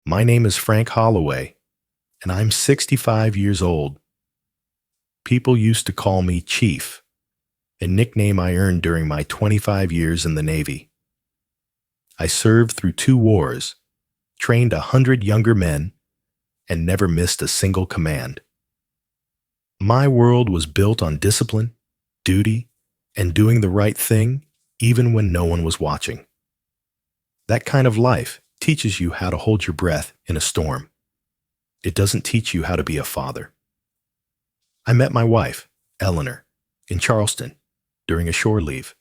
My name is Frank Holloway, and I'm 65 years old. People used to call me Chief, a nickname I earned during my 25 years in the Navy. I served through 2 wars, trained 100 younger men, and never missed a single command. My world was built on discipline, duty, and doing the right thing even when no one was watching. That kind of life teaches you how to hold your breath in a storm. It doesn't teach you how to be a father. I met my wife, Eleanor, in Charleston during a shore leave.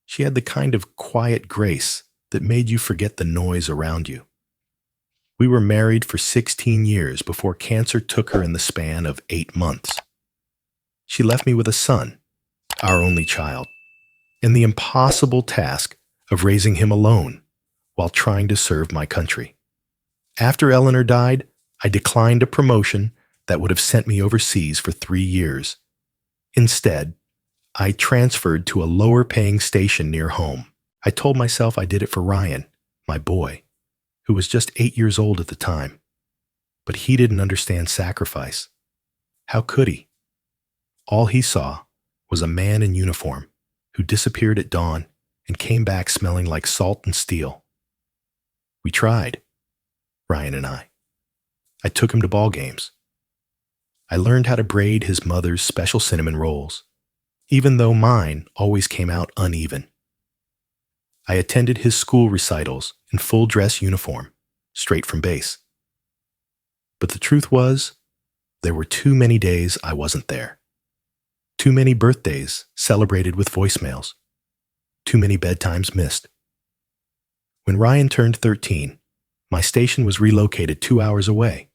She had the kind of quiet grace that made you forget the noise around you. We were married for 16 years before cancer took her in the span of 8 months. She left me with a son, our only child, and the impossible task of raising him alone while trying to serve my country. After Eleanor died, I declined a promotion that would have sent me overseas for 3 years. Instead, I transferred to a lower-paying station near home. I told myself I did it for Ryan, my boy, who was just 8 years old at the time. But he didn't understand sacrifice. How could he? All he saw was a man in uniform who disappeared at dawn and came back smelling like salt and steel. We tried, Ryan and I. I took him to ball games. I learned how to braid his mother's special cinnamon rolls, even though mine always came out uneven. I attended his school recitals in full dress uniform, straight from base. But the truth was, there were too many days I wasn't there. Too many birthdays celebrated with voicemails. Too many bedtimes missed. When Ryan turned 13, my station was relocated 2 hours away.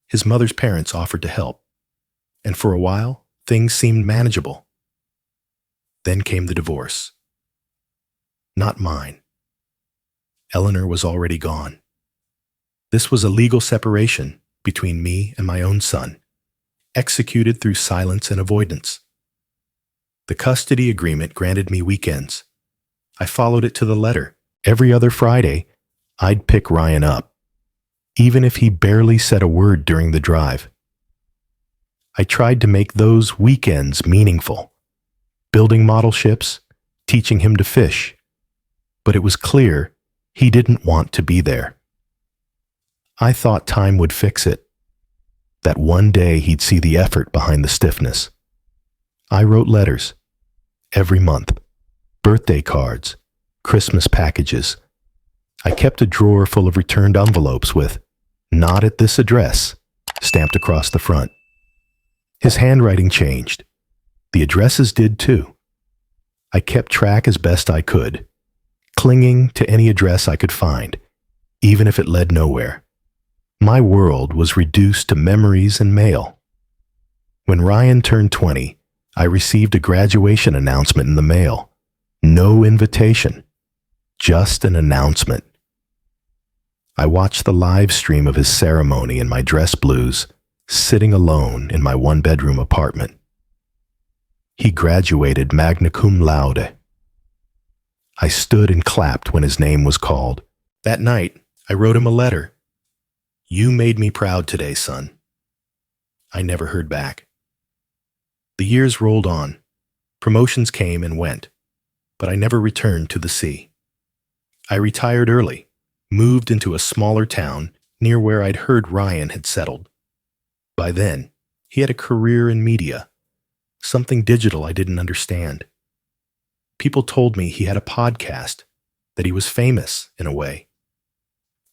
His mother's parents offered to help, and for a while, things seemed manageable. Then came the divorce. Not mine. Eleanor was already gone. This was a legal separation between me and my own son, executed through silence and avoidance. The custody agreement granted me weekends. I followed it to the letter. Every other Friday, I'd pick Ryan up, even if he barely said a word during the drive. I tried to make those weekends meaningful, building model ships, teaching him to fish, but it was clear he didn't want to be there. I thought time would fix it, that one day he'd see the effort behind the stiffness. I wrote letters every month, birthday cards, Christmas packages. I kept a drawer full of returned envelopes with "Not at this address" stamped across the front. His handwriting changed. The addresses did too. I kept track as best I could, clinging to any address I could find, even if it led nowhere. My world was reduced to memories and mail. When Ryan turned 20, I received a graduation announcement in the mail. No invitation, just an announcement. I watched the live stream of his ceremony in my dress blues, sitting alone in my 1-bedroom apartment. He graduated magna cum laude. I stood and clapped when his name was called. That night, I wrote him a letter. "You made me proud today, son." I never heard back. The years rolled on. Promotions came and went, but I never returned to the sea. I retired early, moved into a smaller town near where I'd heard Ryan had settled. By then, he had a career in media, something digital I didn't understand. People told me he had a podcast, that he was famous in a way.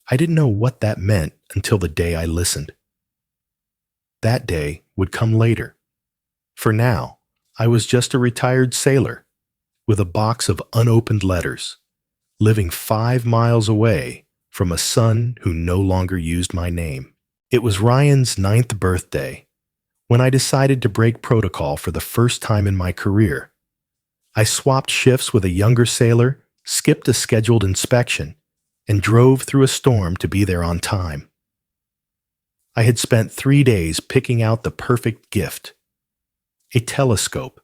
I didn't know what that meant until the day I listened. That day would come later. For now, I was just a retired sailor with a box of unopened letters, living 5 miles away from a son who no longer used my name. It was Ryan's 9th birthday when I decided to break protocol for the first time in my career. I swapped shifts with a younger sailor, skipped a scheduled inspection, and drove through a storm to be there on time. I had spent 3 days picking out the perfect gift, a telescope.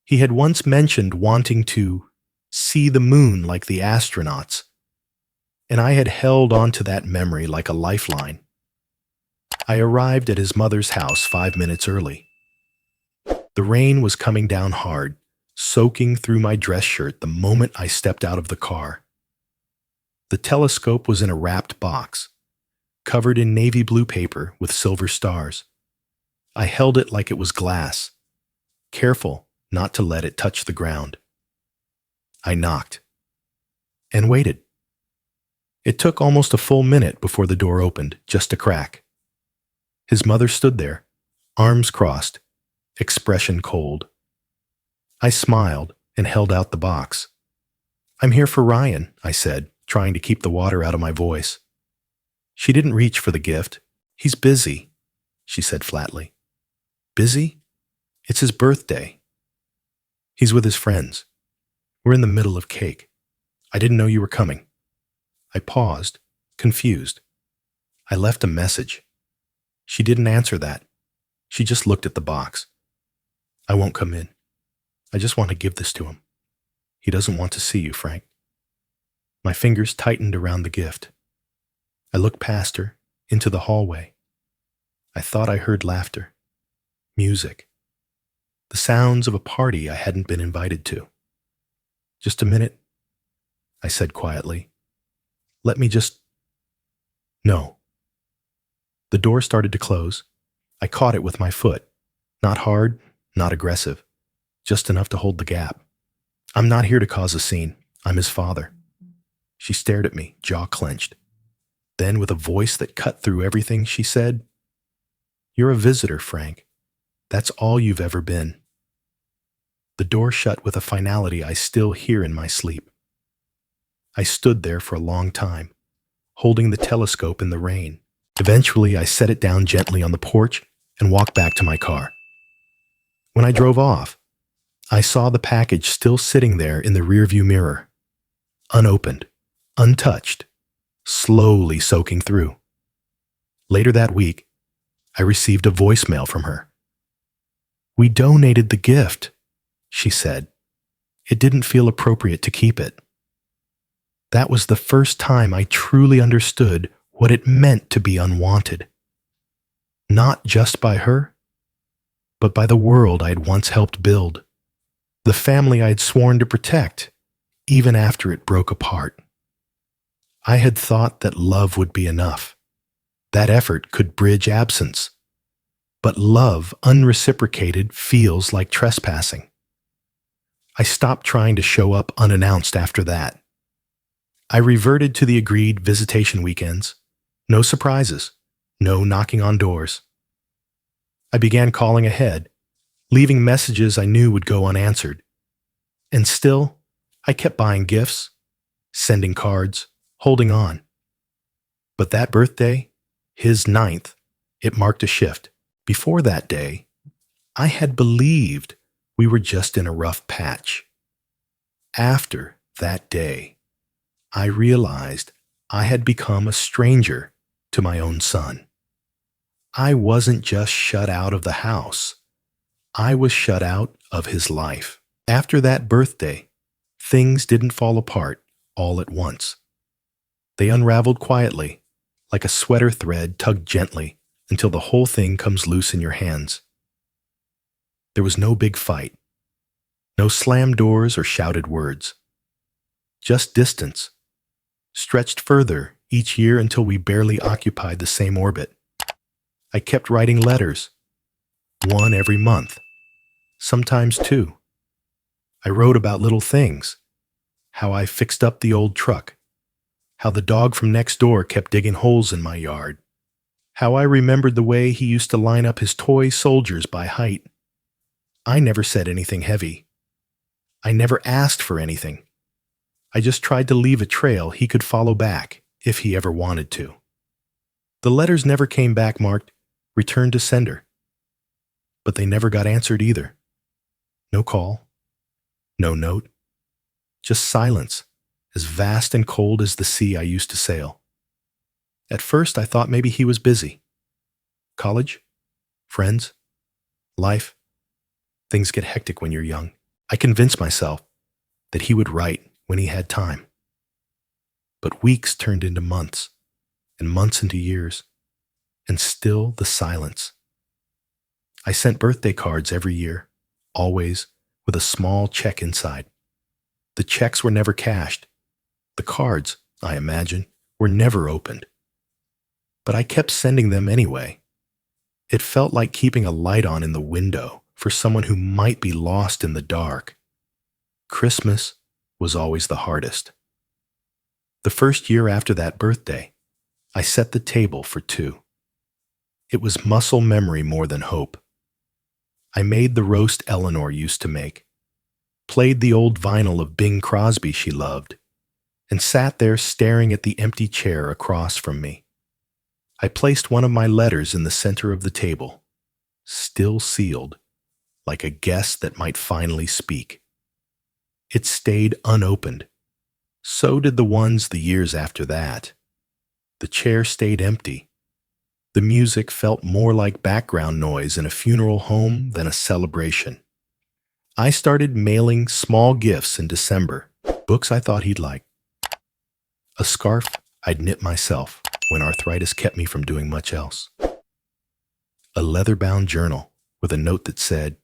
He had once mentioned wanting to see the moon like the astronauts. and I had held onto that memory like a lifeline. I arrived at his mother's house 5 minutes early. The rain was coming down hard, soaking through my dress shirt the moment I stepped out of the car. The telescope was in a wrapped box, covered in navy blue paper with silver stars. I held it like it was glass, careful not to let it touch the ground. I knocked and waited. It took almost a full minute before the door opened, just a crack. His mother stood there, arms crossed, expression cold. I smiled and held out the box. "I'm here for Ryan," I said, trying to keep the water out of my voice. She didn't reach for the gift. "He's busy," she said flatly. "Busy? It's his birthday. He's with his friends. We're in the middle of cake. I didn't know you were coming." I paused, confused. I left a message. She didn't answer that. She just looked at the box. "I won't come in. I just want to give this to him. He doesn't want to see you, Frank." My fingers tightened around the gift. I looked past her, into the hallway. I thought I heard laughter, music, the sounds of a party I hadn't been invited to. "Just a minute," I said quietly. "Let me just—" No. The door started to close. I caught it with my foot. Not hard, not aggressive, just enough to hold the gap. "I'm not here to cause a scene. I'm his father." She stared at me, jaw clenched. Then, with a voice that cut through everything, she said, "You're a visitor, Frank. That's all you've ever been." The door shut with a finality I still hear in my sleep. I stood there for a long time, holding the telescope in the rain. Eventually, I set it down gently on the porch and walked back to my car. When I drove off, I saw the package still sitting there in the rearview mirror, unopened, untouched, slowly soaking through. Later that week, I received a voicemail from her. "We donated the gift," she said. "It didn't feel appropriate to keep it." That was the first time I truly understood what it meant to be unwanted. Not just by her, but by the world I had once helped build, the family I had sworn to protect, even after it broke apart. I had thought that love would be enough. That effort could bridge absence. But love unreciprocated feels like trespassing. I stopped trying to show up unannounced after that. I reverted to the agreed visitation weekends. No surprises, no knocking on doors. I began calling ahead, leaving messages I knew would go unanswered. And still, I kept buying gifts, sending cards, holding on. But that birthday, his 9th, it marked a shift. Before that day, I had believed we were just in a rough patch. After that day, I realized I had become a stranger to my own son. I wasn't just shut out of the house. I was shut out of his life. After that birthday, things didn't fall apart all at once. They unraveled quietly, like a sweater thread tugged gently until the whole thing comes loose in your hands. There was no big fight, no slammed doors or shouted words. Just distance, stretched further each year until we barely occupied the same orbit. I kept writing letters, one every month, sometimes two. I wrote about little things, how I fixed up the old truck, how the dog from next door kept digging holes in my yard, how I remembered the way he used to line up his toy soldiers by height. I never said anything heavy. I never asked for anything. I just tried to leave a trail he could follow back if he ever wanted to. The letters never came back marked "Return to sender." But they never got answered either. No call, no note, just silence, as vast and cold as the sea I used to sail. At first, I thought maybe he was busy. College, friends, life. Things get hectic when you're young. I convinced myself that he would write when he had time. but weeks turned into months, and months into years, and still the silence. I sent birthday cards every year, always with a small check inside. The checks were never cashed. The cards, I imagine, were never opened. But I kept sending them anyway. It felt like keeping a light on in the window for someone who might be lost in the dark. Christmas was always the hardest. The first year after that birthday, I set the table for two. It was muscle memory more than hope. I made the roast Eleanor used to make, played the old vinyl of Bing Crosby she loved, and sat there staring at the empty chair across from me. I placed one of my letters in the center of the table, still sealed, like a guest that might finally speak. It stayed unopened. So did the ones the years after that. The chair stayed empty. The music felt more like background noise in a funeral home than a celebration. I started mailing small gifts in December, books I thought he'd like. A scarf I'd knit myself when arthritis kept me from doing much else. A leather-bound journal with a note that said,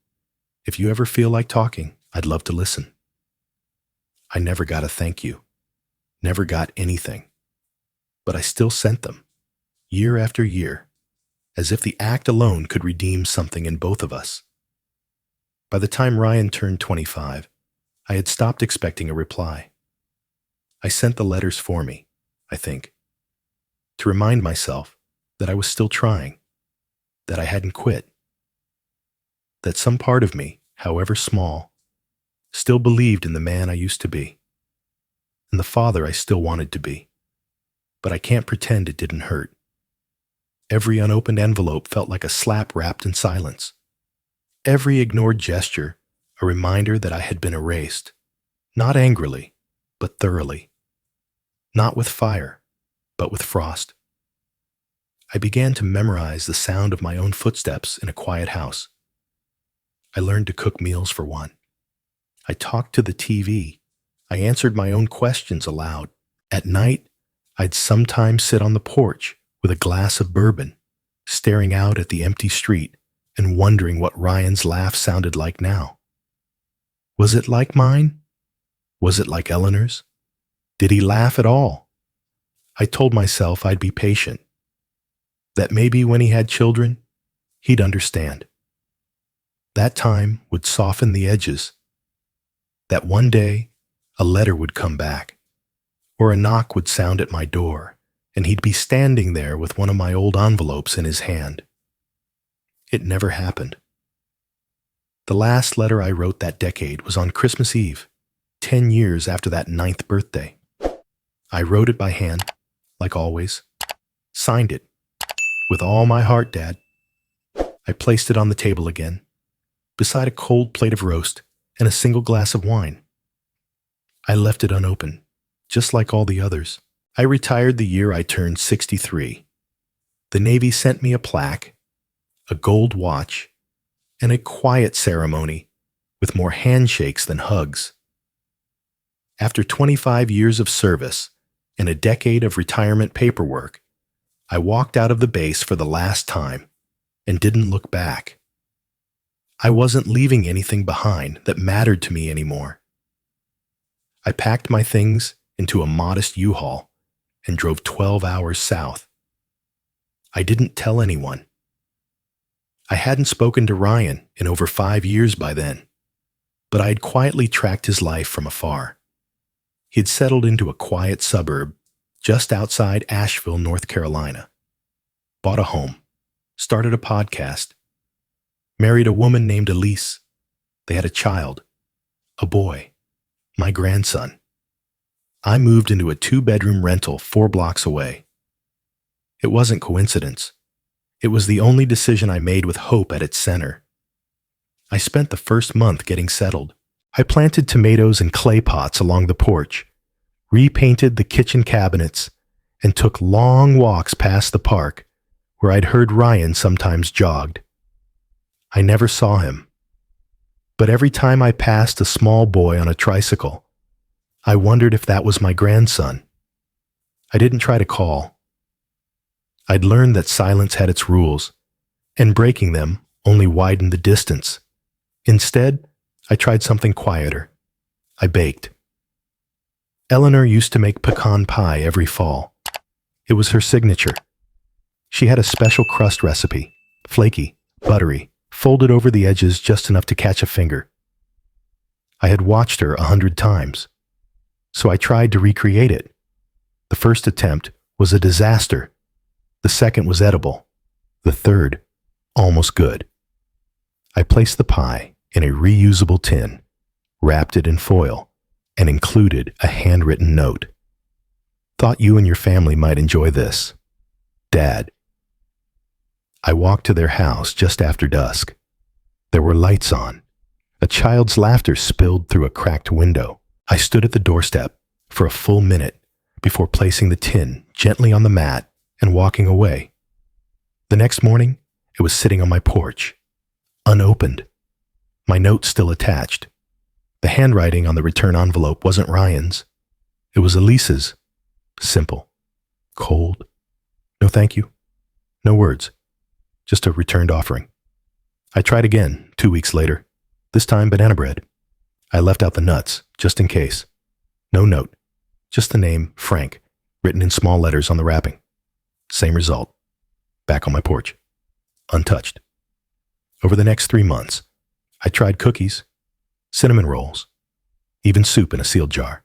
"If you ever feel like talking, I'd love to listen." I never got a thank you, never got anything, but I still sent them, year after year, as if the act alone could redeem something in both of us. By the time Ryan turned 25, I had stopped expecting a reply. I sent the letters for me, I think, to remind myself that I was still trying, that I hadn't quit, that some part of me, however small, still believed in the man I used to be, and the father I still wanted to be. But I can't pretend it didn't hurt. Every unopened envelope felt like a slap wrapped in silence. Every ignored gesture, a reminder that I had been erased, not angrily, but thoroughly. Not with fire, but with frost. I began to memorize the sound of my own footsteps in a quiet house. I learned to cook meals for one. I talked to the TV. I answered my own questions aloud. At night, I'd sometimes sit on the porch with a glass of bourbon, staring out at the empty street and wondering what Ryan's laugh sounded like now. Was it like mine? Was it like Eleanor's? Did he laugh at all? I told myself I'd be patient, that maybe when he had children, he'd understand. That time would soften the edges, that one day a letter would come back, or a knock would sound at my door, and he'd be standing there with one of my old envelopes in his hand. It never happened. The last letter I wrote that decade was on Christmas Eve, 10 years after that 9th birthday. I wrote it by hand, like always, signed it, with all my heart, Dad. I placed it on the table again, beside a cold plate of roast and a single glass of wine. I left it unopened, just like all the others. I retired the year I turned 63. The Navy sent me a plaque, a gold watch, and a quiet ceremony with more handshakes than hugs. After 25 years of service and a decade of retirement paperwork, I walked out of the base for the last time and didn't look back. I wasn't leaving anything behind that mattered to me anymore. I packed my things into a modest U-Haul and drove 12 hours south. I didn't tell anyone. I hadn't spoken to Ryan in over 5 years by then, but I had quietly tracked his life from afar. He had settled into a quiet suburb just outside Asheville, North Carolina, bought a home, started a podcast, married a woman named Elise. They had a child, a boy, my grandson. I moved into a 2-bedroom rental 4 blocks away. It wasn't coincidence. It was the only decision I made with hope at its center. I spent the first month getting settled. I planted tomatoes in clay pots along the porch, repainted the kitchen cabinets, and took long walks past the park where I'd heard Ryan sometimes jogged. I never saw him, but every time I passed a small boy on a tricycle, I wondered if that was my grandson. I didn't try to call. I'd learned that silence had its rules, and breaking them only widened the distance. Instead, I tried something quieter. I baked. Eleanor used to make pecan pie every fall. It was her signature. She had a special crust recipe, flaky, buttery, folded over the edges just enough to catch a finger. I had watched her 100 times, so I tried to recreate it. The first attempt was a disaster. The second was edible. The third, almost good. I placed the pie in a reusable tin, wrapped it in foil, and included a handwritten note. Thought you and your family might enjoy this. Dad. I walked to their house just after dusk. There were lights on. A child's laughter spilled through a cracked window. I stood at the doorstep for a full minute before placing the tin gently on the mat and walking away. The next morning, it was sitting on my porch, unopened. My note still attached. The handwriting on the return envelope wasn't Ryan's. It was Elise's. Simple. Cold. No thank you. No words. Just a returned offering. I tried again 2 weeks later. This time banana bread. I left out the nuts, just in case. No note. Just the name, Frank, written in small letters on the wrapping. Same result. Back on my porch. Untouched. Over the next 3 months, I tried cookies, cinnamon rolls, even soup in a sealed jar.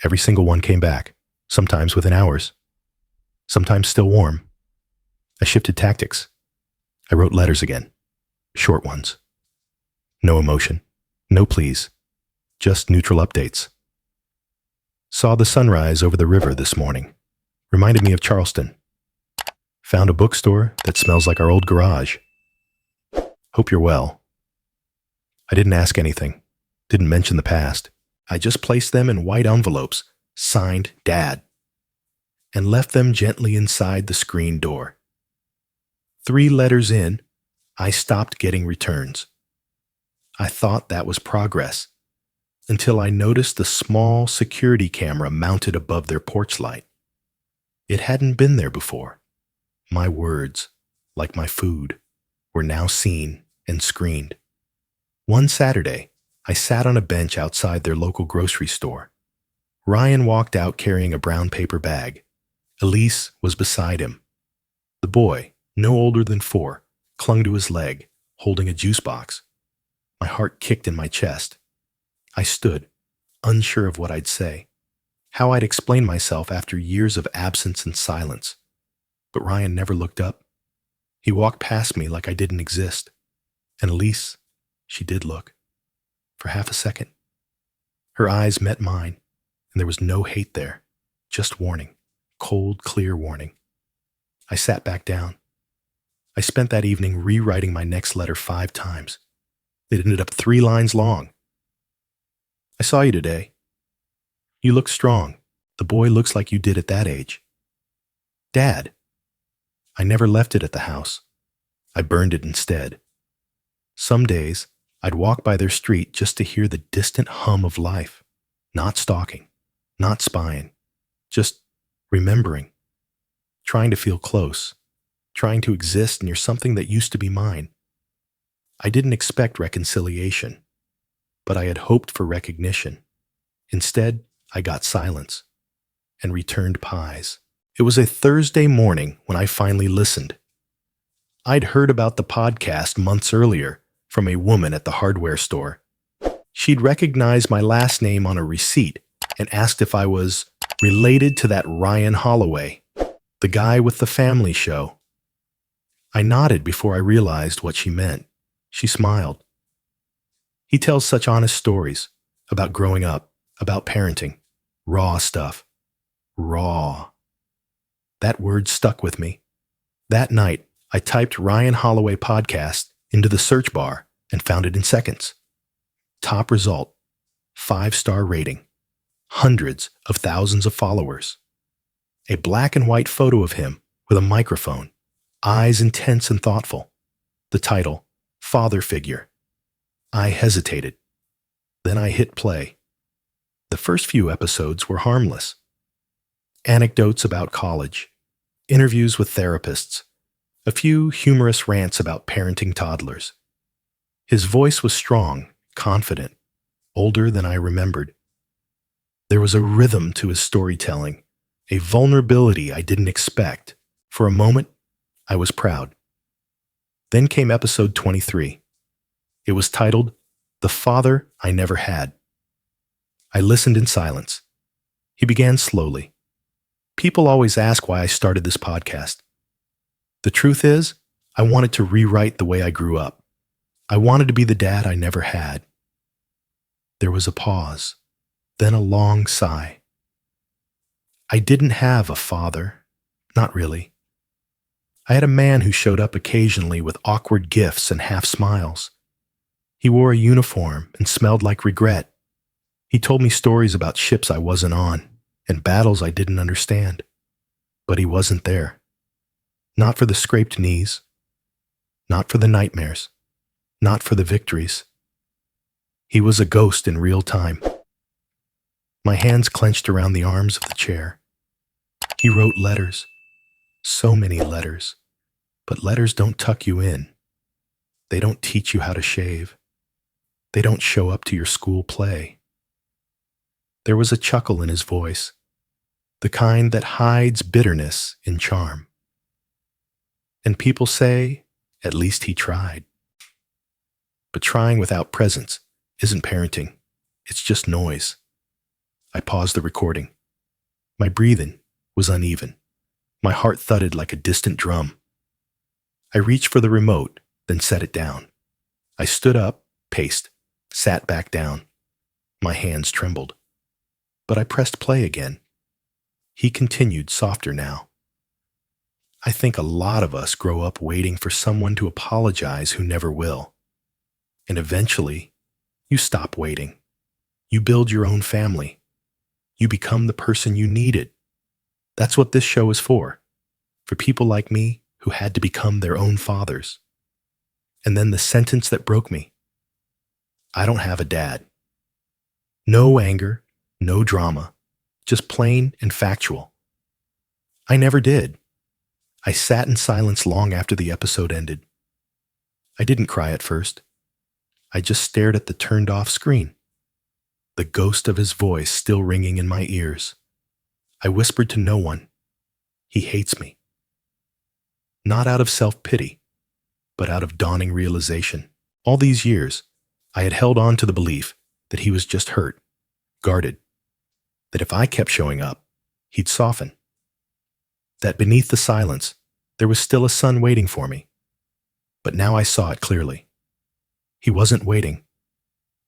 Every single one came back, sometimes within hours, sometimes still warm. I shifted tactics. I wrote letters again, short ones. No emotion, no pleas, just neutral updates. Saw the sunrise over the river this morning. Reminded me of Charleston. Found a bookstore that smells like our old garage. Hope you're well. I didn't ask anything, didn't mention the past. I just placed them in white envelopes, signed Dad, and left them gently inside the screen door. 3 letters in, I stopped getting returns. I thought that was progress, until I noticed the small security camera mounted above their porch light. It hadn't been there before. My words, like my food, were now seen and screened. One Saturday, I sat on a bench outside their local grocery store. Ryan walked out carrying a brown paper bag. Elise was beside him. The boy, no older than 4, clung to his leg, holding a juice box. My heart kicked in my chest. I stood, unsure of what I'd say, how I'd explain myself after years of absence and silence. But Ryan never looked up. He walked past me like I didn't exist. And Elise, she did look. For half a second. Her eyes met mine, and there was no hate there, just warning, cold, clear warning. I sat back down. I spent that evening rewriting my next letter 5 times. It ended up 3 lines long. I saw you today. You look strong. The boy looks like you did at that age. Dad. I never left it at the house. I burned it instead. Some days, I'd walk by their street just to hear the distant hum of life. Not stalking, not spying, just remembering. Trying to feel close, trying to exist near something that used to be mine. I didn't expect reconciliation, but I had hoped for recognition. Instead, I got silence and returned pies. It was a Thursday morning when I finally listened. I'd heard about the podcast months earlier from a woman at the hardware store. She'd recognized my last name on a receipt and asked if I was related to that Ryan Holloway, the guy with the family show. I nodded before I realized what she meant. She smiled. He tells such honest stories about growing up, about parenting, raw stuff. Raw. That word stuck with me. That night, I typed Ryan Holloway podcast into the search bar and found it in seconds. Top result, 5-star rating, hundreds of thousands of followers. A black and white photo of him with a microphone, eyes intense and thoughtful. The title, Father Figure. I hesitated. Then I hit play. The first few episodes were harmless. anecdotes about college, interviews with therapists, a few humorous rants about parenting toddlers. His voice was strong, confident, older than I remembered. There was a rhythm to his storytelling, a vulnerability I didn't expect. For a moment, I was proud. Then came episode 23. It was titled, "The Father I Never Had." I listened in silence. He began slowly. People always ask why I started this podcast. The truth is, I wanted to rewrite the way I grew up. I wanted to be the dad I never had. There was a pause, then a long sigh. I didn't have a father, not really. I had a man who showed up occasionally with awkward gifts and half smiles. He wore a uniform and smelled like regret. He told me stories about ships I wasn't on and battles I didn't understand. But he wasn't there. Not for the scraped knees. Not for the nightmares. Not for the victories. He was a ghost in real time. My hands clenched around the arms of the chair. He wrote letters. So many letters. But letters don't tuck you in. They don't teach you how to shave. They don't show up to your school play. There was a chuckle in his voice, the kind that hides bitterness in charm. And people say, at least he tried. But trying without presence isn't parenting. It's just noise. I paused the recording. My breathing was uneven. My heart thudded like a distant drum. I reached for the remote, then set it down. I stood up, paced, sat back down. My hands trembled. But I pressed play again. He continued, softer now. I think a lot of us grow up waiting for someone to apologize who never will. And eventually, you stop waiting. You build your own family. You become the person you needed. That's what this show is for people like me who had to become their own fathers. And then the sentence that broke me. I don't have a dad. No anger, no drama, just plain and factual. I never did. I sat in silence long after the episode ended. I didn't cry at first. I just stared at the turned-off screen, the ghost of his voice still ringing in my ears. I whispered to no one, "He hates me." Not out of self-pity, but out of dawning realization. All these years, I had held on to the belief that he was just hurt, guarded, that if I kept showing up, he'd soften. That beneath the silence, there was still a sun waiting for me. But now I saw it clearly. He wasn't waiting.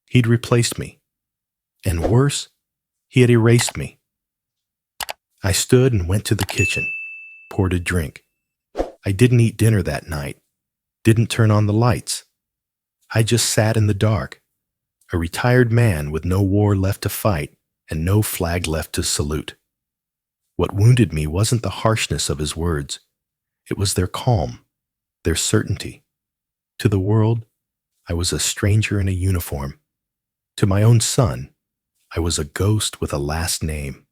He'd replaced me. And worse, he had erased me. I stood and went to the kitchen, poured a drink. I didn't eat dinner that night, didn't turn on the lights. I just sat in the dark, a retired man with no war left to fight and no flag left to salute. What wounded me wasn't the harshness of his words. It was their calm, their certainty. To the world, I was a stranger in a uniform. To my own son, I was a ghost with a last name.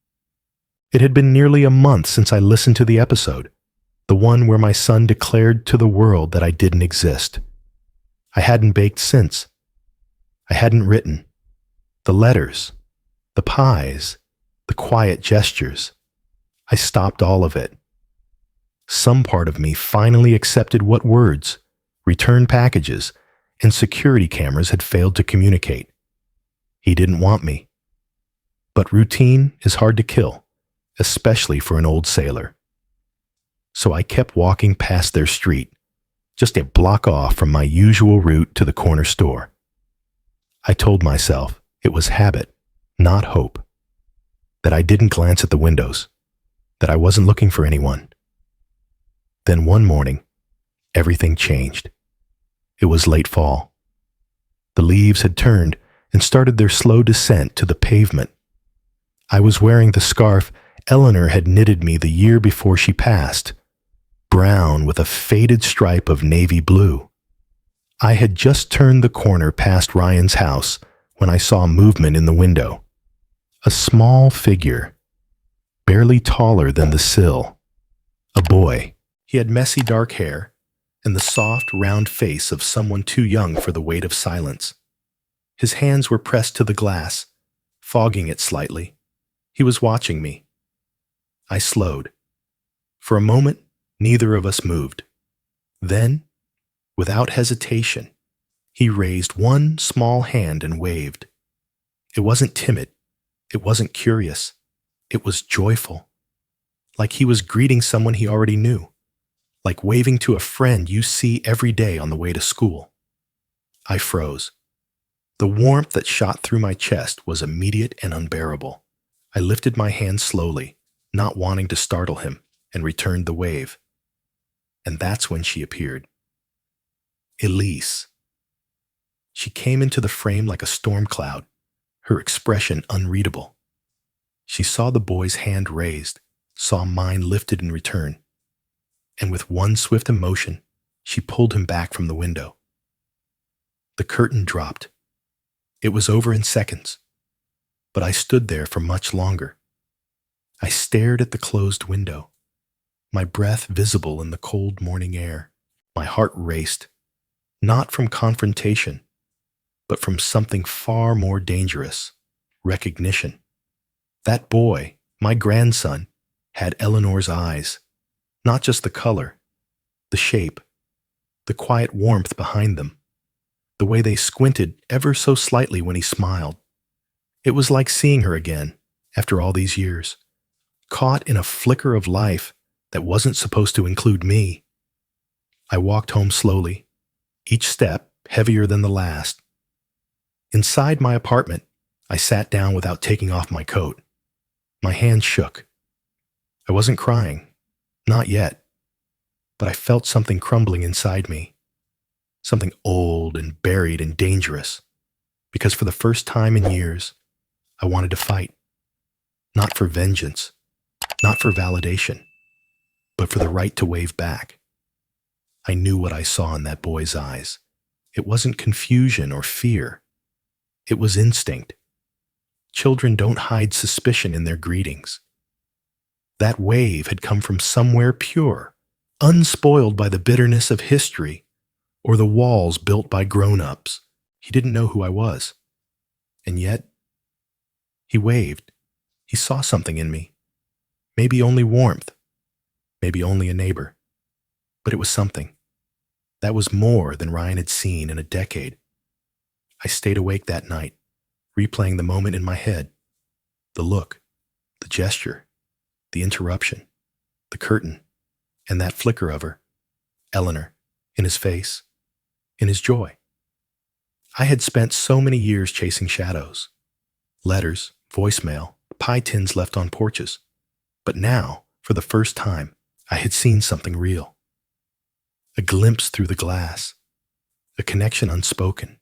It had been nearly a month since I listened to the episode, the one where my son declared to the world that I didn't exist. I hadn't baked since. I hadn't written. The letters, the pies, the quiet gestures. I stopped all of it. Some part of me finally accepted what words, return packages, and security cameras had failed to communicate. He didn't want me. But routine is hard to kill, especially for an old sailor. So I kept walking past their street, just a block off from my usual route to the corner store. I told myself it was habit, not hope. That I didn't glance at the windows, that I wasn't looking for anyone. Then one morning, everything changed. It was late fall. The leaves had turned and started their slow descent to the pavement. I was wearing the scarf Eleanor had knitted me the year before she passed, brown with a faded stripe of navy blue. I had just turned the corner past Ryan's house when I saw movement in the window. A small figure. barely taller than the sill. A boy. He had messy dark hair and the soft, round face of someone too young for the weight of silence. His hands were pressed to the glass, fogging it slightly. He was watching me. I slowed. For a moment, neither of us moved. Then, without hesitation, he raised one small hand and waved. It wasn't timid. It wasn't curious. It was joyful. Like he was greeting someone he already knew. Like waving to a friend you see every day on the way to school. I froze. The warmth that shot through my chest was immediate and unbearable. I lifted my hand slowly, not wanting to startle him, and returned the wave. And that's when she appeared. Elise. She came into the frame like a storm cloud, her expression unreadable. She saw the boy's hand raised, saw mine lifted in return, and with one swift emotion, she pulled him back from the window. The curtain dropped. It was over in seconds, but I stood there for much longer. I stared at the closed window, my breath visible in the cold morning air. My heart raced, not from confrontation, but from something far more dangerous, recognition. That boy, my grandson, had Eleanor's eyes, not just the color, the shape, the quiet warmth behind them, the way they squinted ever so slightly when he smiled. It was like seeing her again, after all these years, caught in a flicker of life that wasn't supposed to include me. I walked home slowly, each step heavier than the last. Inside my apartment, I sat down without taking off my coat. My hands shook. I wasn't crying, not yet, but I felt something crumbling inside me, something old and buried and dangerous, because for the first time in years, I wanted to fight, not for vengeance, not for validation, but for the right to wave back. I knew what I saw in that boy's eyes. It wasn't confusion or fear. It was instinct. Children don't hide suspicion in their greetings. That wave had come from somewhere pure, unspoiled by the bitterness of history or the walls built by grown-ups. He didn't know who I was. And yet, he waved. He saw something in me. Maybe only warmth. Maybe only a neighbor. But it was something. That was more than Ryan had seen in a decade. I stayed awake that night, replaying the moment in my head. The look, the gesture, the interruption, the curtain, and that flicker of her, Eleanor, in his face, in his joy. I had spent so many years chasing shadows. Letters, voicemail, pie tins left on porches. But now, for the first time, I had seen something real. A glimpse through the glass, a connection unspoken,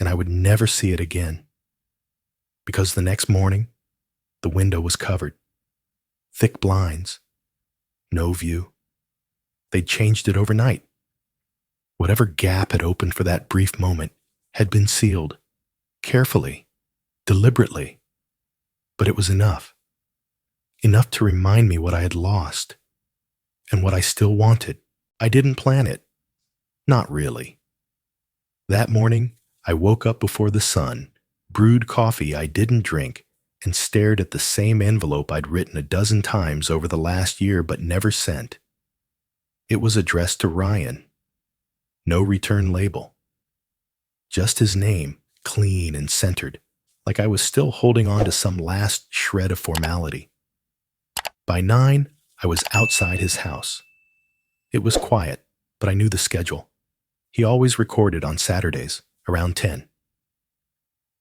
and I would never see it again. Because the next morning, the window was covered. Thick blinds, no view. They'd changed it overnight. Whatever gap had opened for that brief moment had been sealed, carefully, deliberately. But it was enough. Enough to remind me what I had lost, and what I still wanted. I didn't plan it. Not really. That morning, I woke up before the sun, brewed coffee I didn't drink, and stared at the same envelope I'd written a dozen times over the last year but never sent. It was addressed to Ryan. No return label. Just his name, clean and centered, like I was still holding on to some last shred of formality. By 9, I was outside his house. It was quiet, but I knew the schedule. He always recorded on Saturdays, around 10.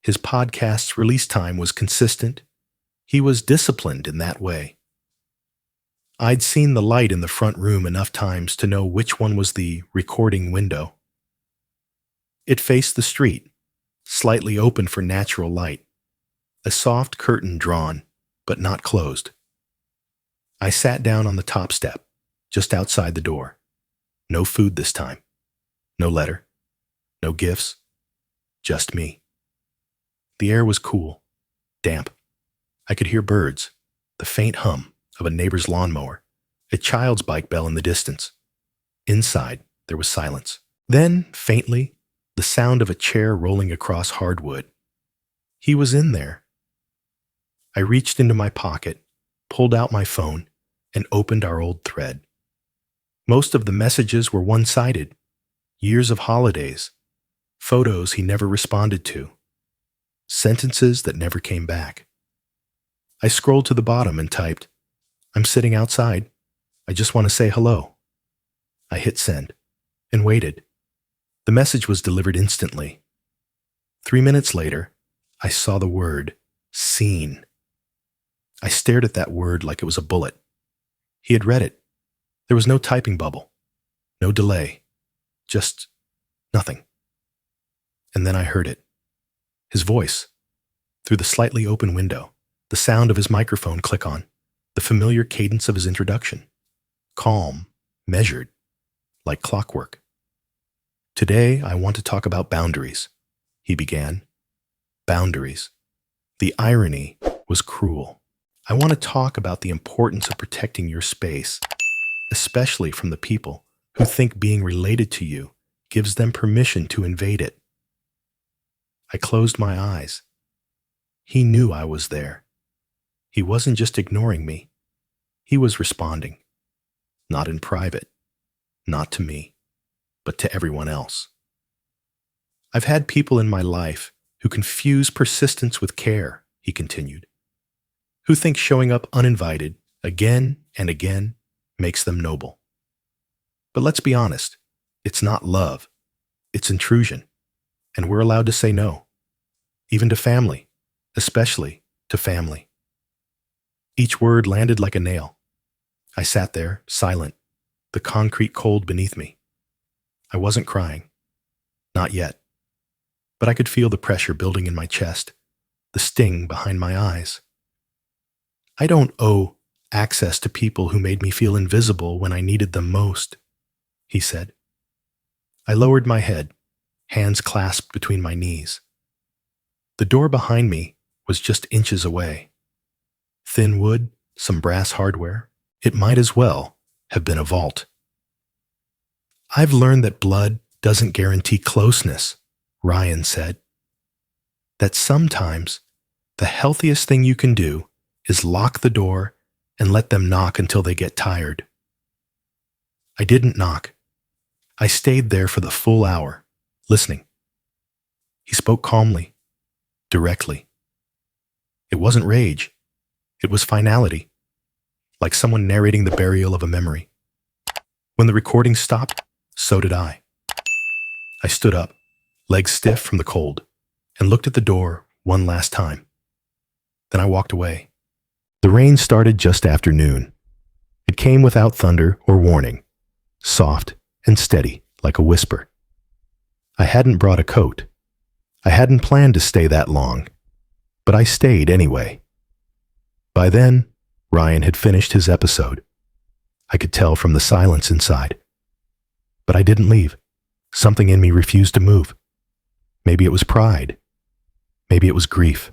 His podcast's release time was consistent. He was disciplined in that way. I'd seen the light in the front room enough times to know which one was the recording window. It faced the street, slightly open for natural light, a soft curtain drawn, but not closed. I sat down on the top step, just outside the door. No food this time. No letter. No gifts. Just me. The air was cool, damp. I could hear birds, the faint hum of a neighbor's lawnmower, a child's bike bell in the distance. Inside, there was silence. Then, faintly, the sound of a chair rolling across hardwood. He was in there. I reached into my pocket, pulled out my phone, and opened our old thread. Most of the messages were one-sided. Years of holidays, photos he never responded to, sentences that never came back. I scrolled to the bottom and typed, "I'm sitting outside. I just want to say hello." I hit send and waited. The message was delivered instantly. 3 minutes later, I saw the word seen. I stared at that word like it was a bullet. He had read it. There was no typing bubble, no delay, just nothing. And then I heard it. His voice, through the slightly open window, the sound of his microphone click on, the familiar cadence of his introduction. Calm, measured, like clockwork. "Today, I want to talk about boundaries," he began. Boundaries. The irony was cruel. "I want to talk about the importance of protecting your space, especially from the people who think being related to you gives them permission to invade it." I closed my eyes. He knew I was there. He wasn't just ignoring me. He was responding. Not in private, not to me, but to everyone else. "I've had people in my life who confuse persistence with care," he continued, "who think showing up uninvited again and again makes them noble. But let's be honest, it's not love, it's intrusion, and we're allowed to say no, even to family, especially to family." Each word landed like a nail. I sat there, silent, the concrete cold beneath me. I wasn't crying. Not yet. But I could feel the pressure building in my chest, the sting behind my eyes. "I don't owe access to people who made me feel invisible when I needed them most," he said. I lowered my head, hands clasped between my knees. The door behind me was just inches away. Thin wood, some brass hardware. It might as well have been a vault. "I've learned that blood doesn't guarantee closeness," Ryan said. "That sometimes the healthiest thing you can do is lock the door and let them knock until they get tired." I didn't knock. I stayed there for the full hour, listening. He spoke calmly, directly. It wasn't rage. It was finality, like someone narrating the burial of a memory. When the recording stopped, so did I. I stood up, legs stiff from the cold, and looked at the door one last time. Then I walked away. The rain started just after noon. It came without thunder or warning, soft and steady like a whisper. I hadn't brought a coat. I hadn't planned to stay that long, but I stayed anyway. By then, Ryan had finished his episode. I could tell from the silence inside. But I didn't leave. Something in me refused to move. Maybe it was pride. Maybe it was grief.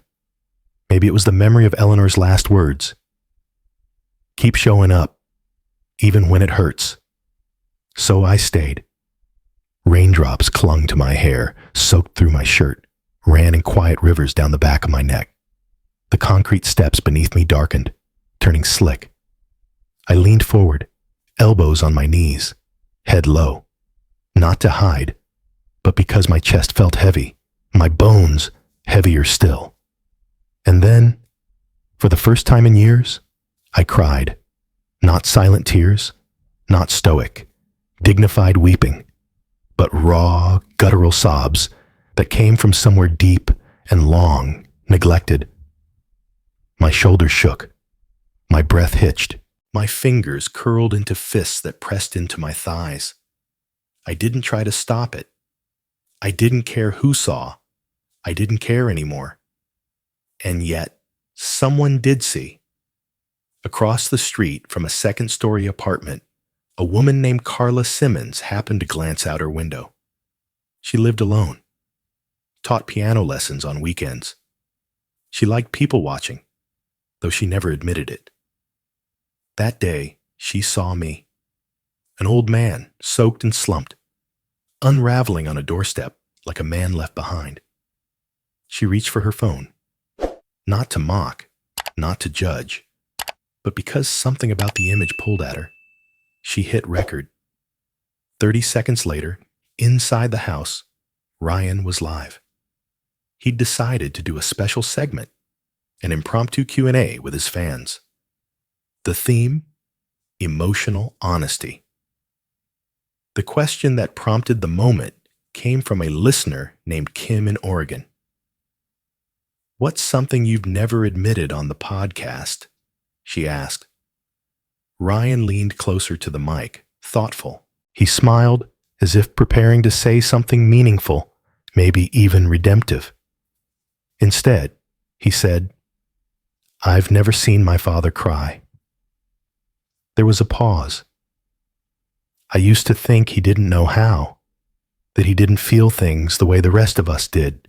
Maybe it was the memory of Eleanor's last words. "Keep showing up, even when it hurts." So I stayed. Raindrops clung to my hair, soaked through my shirt, ran in quiet rivers down the back of my neck. The concrete steps beneath me darkened, turning slick. I leaned forward, elbows on my knees, head low, not to hide, but because my chest felt heavy, my bones heavier still. And then, for the first time in years, I cried. Not silent tears, not stoic, dignified weeping, but raw, guttural sobs that came from somewhere deep and long neglected. My shoulders shook. My breath hitched. My fingers curled into fists that pressed into my thighs. I didn't try to stop it. I didn't care who saw. I didn't care anymore. And yet, someone did see. Across the street from a second-story apartment, a woman named Carla Simmons happened to glance out her window. She lived alone. Taught piano lessons on weekends. She liked people watching, though she never admitted it. That day, she saw me, an old man, soaked and slumped, unraveling on a doorstep like a man left behind. She reached for her phone, not to mock, not to judge, but because something about the image pulled at her. She hit record. 30 seconds later, inside the house, Ryan was live. He'd decided to do a special segment, an impromptu Q&A with his fans. The theme, emotional honesty. The question that prompted the moment came from a listener named Kim in Oregon. "What's something you've never admitted on the podcast?" she asked. Ryan leaned closer to the mic, thoughtful. He smiled as if preparing to say something meaningful, maybe even redemptive. Instead, he said, "I've never seen my father cry." There was a pause. "I used to think he didn't know how, that he didn't feel things the way the rest of us did.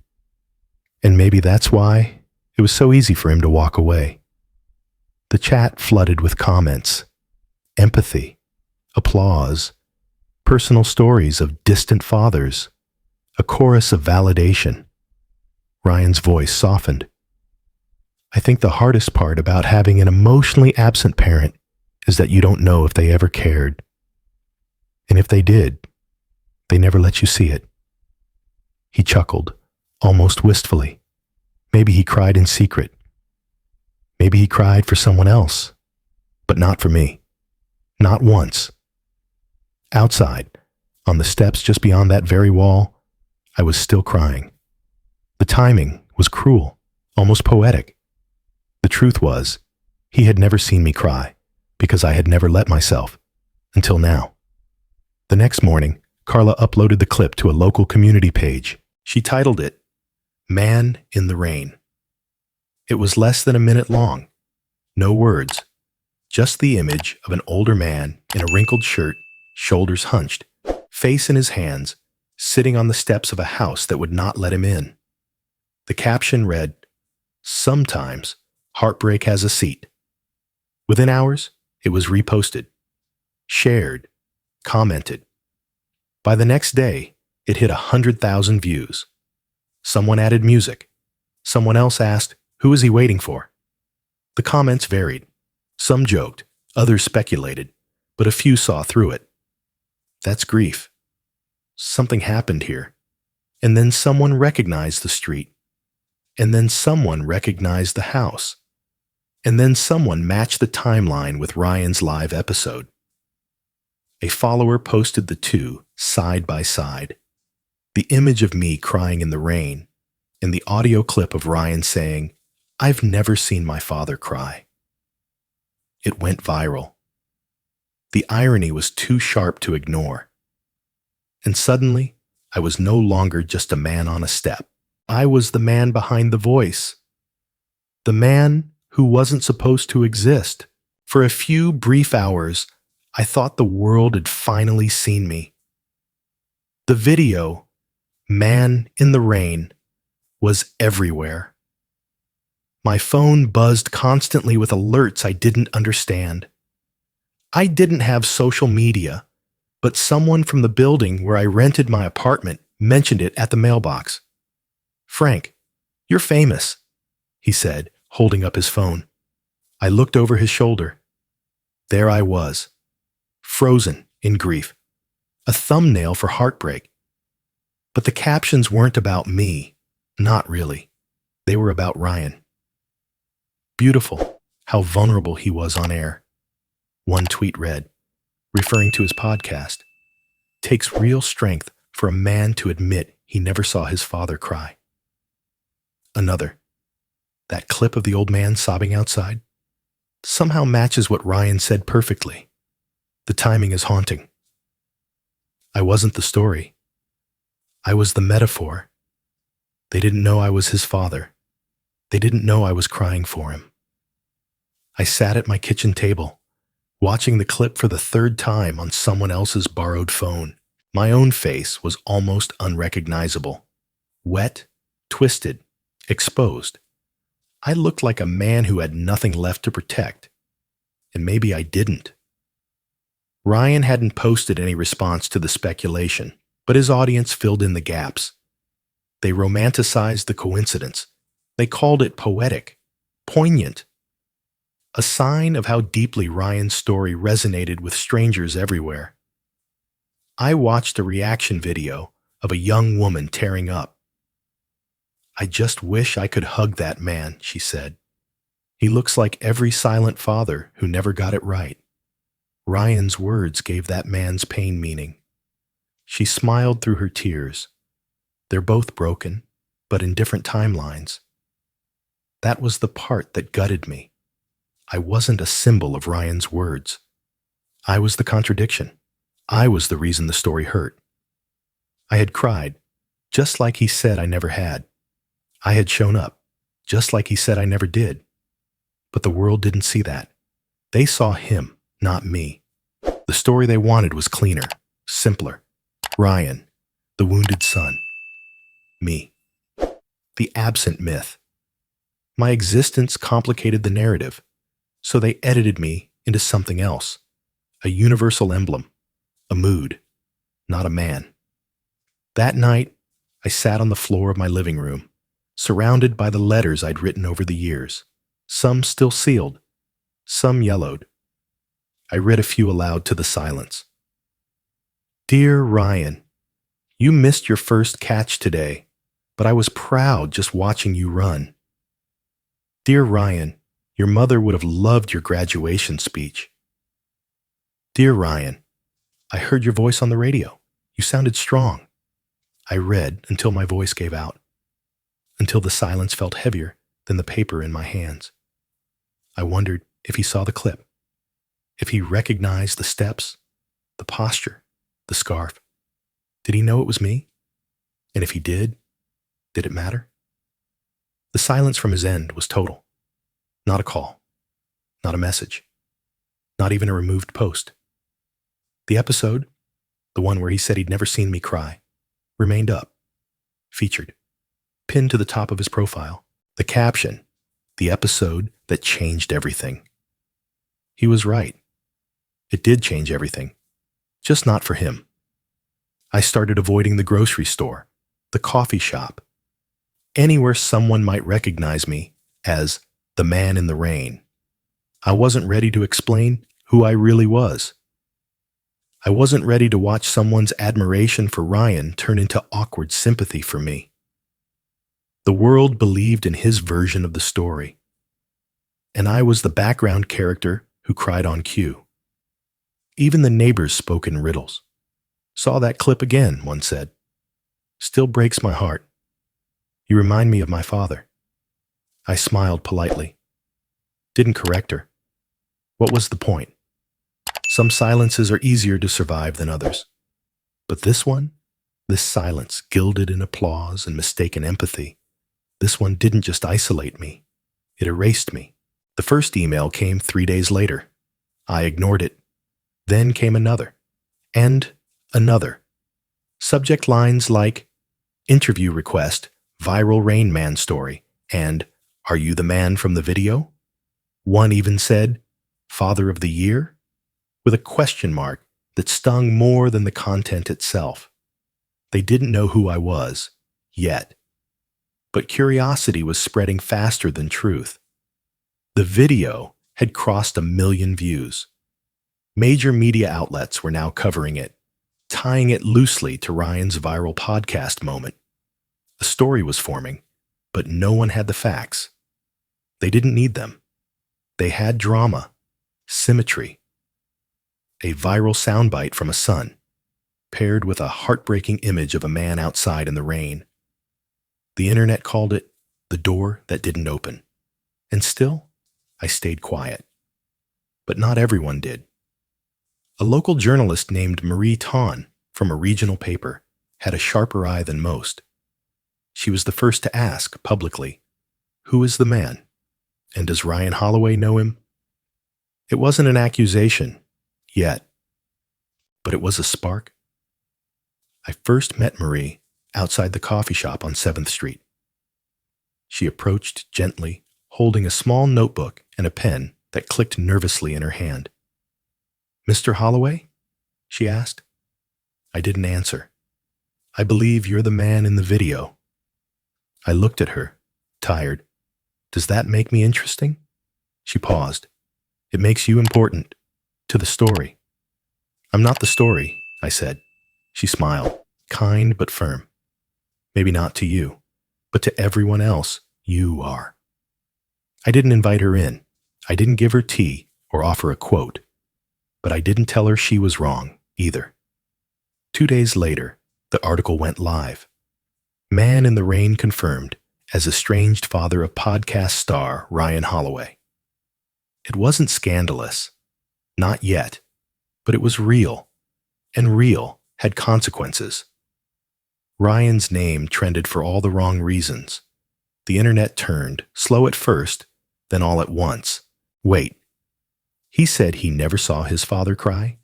And maybe that's why it was so easy for him to walk away." The chat flooded with comments, empathy, applause, personal stories of distant fathers, a chorus of validation. Ryan's voice softened. "I think the hardest part about having an emotionally absent parent is that you don't know if they ever cared. And if they did, they never let you see it." He chuckled, almost wistfully. Maybe he cried in secret. Maybe he cried for someone else, but not for me. Not once. Outside, on the steps just beyond that very wall, I was still crying. The timing was cruel, almost poetic. The truth was, he had never seen me cry, because I had never let myself, until now. The next morning, Carla uploaded the clip to a local community page. She titled it, "Man in the Rain." It was less than a minute long. No words, just the image of an older man in a wrinkled shirt, shoulders hunched, face in his hands, sitting on the steps of a house that would not let him in. The caption read, "Sometimes heartbreak has a seat." Within hours, it was reposted, shared, commented. By the next day, it hit 100,000 views. Someone added music. Someone else asked, "Who is he waiting for?" The comments varied. Some joked, others speculated, but a few saw through it. That's grief. Something happened here. And then someone recognized the street. And then someone recognized the house. And then someone matched the timeline with Ryan's live episode. A follower posted the two side by side. The image of me crying in the rain, and the audio clip of Ryan saying, "I've never seen my father cry." It went viral. The irony was too sharp to ignore. And suddenly, I was no longer just a man on a step. I was the man behind the voice. The man who wasn't supposed to exist. For a few brief hours, I thought the world had finally seen me. The video, "Man in the Rain," was everywhere. My phone buzzed constantly with alerts I didn't understand. I didn't have social media, but someone from the building where I rented my apartment mentioned it at the mailbox. "Frank, you're famous," he said, holding up his phone. I looked over his shoulder. There I was, frozen in grief, a thumbnail for heartbreak. But the captions weren't about me, not really. They were about Ryan. Beautiful, how vulnerable he was on air. One tweet read, referring to his podcast, "Takes real strength for a man to admit he never saw his father cry." Another, "That clip of the old man sobbing outside somehow matches what Ryan said perfectly. The timing is haunting." I wasn't the story. I was the metaphor. They didn't know I was his father. They didn't know I was crying for him. I sat at my kitchen table, watching the clip for the third time on someone else's borrowed phone. My own face was almost unrecognizable. Wet, twisted, exposed. I looked like a man who had nothing left to protect. And maybe I didn't. Ryan hadn't posted any response to the speculation, but his audience filled in the gaps. They romanticized the coincidence. They called it poetic, poignant. A sign of how deeply Ryan's story resonated with strangers everywhere. I watched a reaction video of a young woman tearing up. "I just wish I could hug that man," she said. "He looks like every silent father who never got it right." Ryan's words gave that man's pain meaning. She smiled through her tears. They're both broken, but in different timelines. That was the part that gutted me. I wasn't a symbol of Ryan's words. I was the contradiction. I was the reason the story hurt. I had cried, just like he said I never had. I had shown up, just like he said I never did. But the world didn't see that. They saw him, not me. The story they wanted was cleaner, simpler. Ryan, the wounded son. Me, the absent myth. My existence complicated the narrative, so they edited me into something else. A universal emblem, a mood, not a man. That night, I sat on the floor of my living room, surrounded by the letters I'd written over the years, some still sealed, some yellowed. I read a few aloud to the silence. "Dear Ryan, you missed your first catch today, but I was proud just watching you run. Dear Ryan, your mother would have loved your graduation speech. Dear Ryan, I heard your voice on the radio. You sounded strong." I read until my voice gave out, until the silence felt heavier than the paper in my hands. I wondered if he saw the clip, if he recognized the steps, the posture, the scarf. Did he know it was me? And if he did it matter? The silence from his end was total. Not a call, not a message, not even a removed post. The episode, the one where he said he'd never seen me cry, remained up, featured, pinned to the top of his profile. The caption, "The episode that changed everything." He was right. It did change everything, just not for him. I started avoiding the grocery store, the coffee shop, anywhere someone might recognize me as the man in the rain. I wasn't ready to explain who I really was. I wasn't ready to watch someone's admiration for Ryan turn into awkward sympathy for me. The world believed in his version of the story, and I was the background character who cried on cue. Even the neighbors spoke in riddles. "Saw that clip again," one said. "Still breaks my heart. You remind me of my father." I smiled politely. Didn't correct her. What was the point? Some silences are easier to survive than others. But this one, this silence gilded in applause and mistaken empathy, this one didn't just isolate me. It erased me. The first email came 3 days later. I ignored it. Then came another. And another. Subject lines like, "Interview request, viral Rain Man story," and "Are you the man from the video?" One even said, "Father of the Year?" with a question mark that stung more than the content itself. They didn't know who I was, yet. But curiosity was spreading faster than truth. The video had crossed 1 million views. Major media outlets were now covering it, tying it loosely to Ryan's viral podcast moment. A story was forming, but no one had the facts. They didn't need them. They had drama, symmetry, a viral soundbite from a son, paired with a heartbreaking image of a man outside in the rain. The internet called it the door that didn't open. And still, I stayed quiet. But not everyone did. A local journalist named Marie Ton from a regional paper had a sharper eye than most. She was the first to ask publicly, "Who is the man? And does Ryan Holloway know him?" It wasn't an accusation, yet, but it was a spark. I first met Marie outside the coffee shop on 7th Street. She approached gently, holding a small notebook and a pen that clicked nervously in her hand. "Mr. Holloway?" she asked. I didn't answer. "I believe you're the man in the video." I looked at her, tired. "Does that make me interesting?" She paused. "It makes you important. To the story." "I'm not the story," I said. She smiled, kind but firm. "Maybe not to you, but to everyone else, you are." I didn't invite her in. I didn't give her tea or offer a quote. But I didn't tell her she was wrong, either. 2 days later, the article went live. Man in the Rain confirmed as estranged father of podcast star Ryan Holloway. It wasn't scandalous. Not yet. But it was real. And real had consequences. Ryan's name trended for all the wrong reasons. The internet turned, slow at first, then all at once. Wait. He said he never saw his father cry?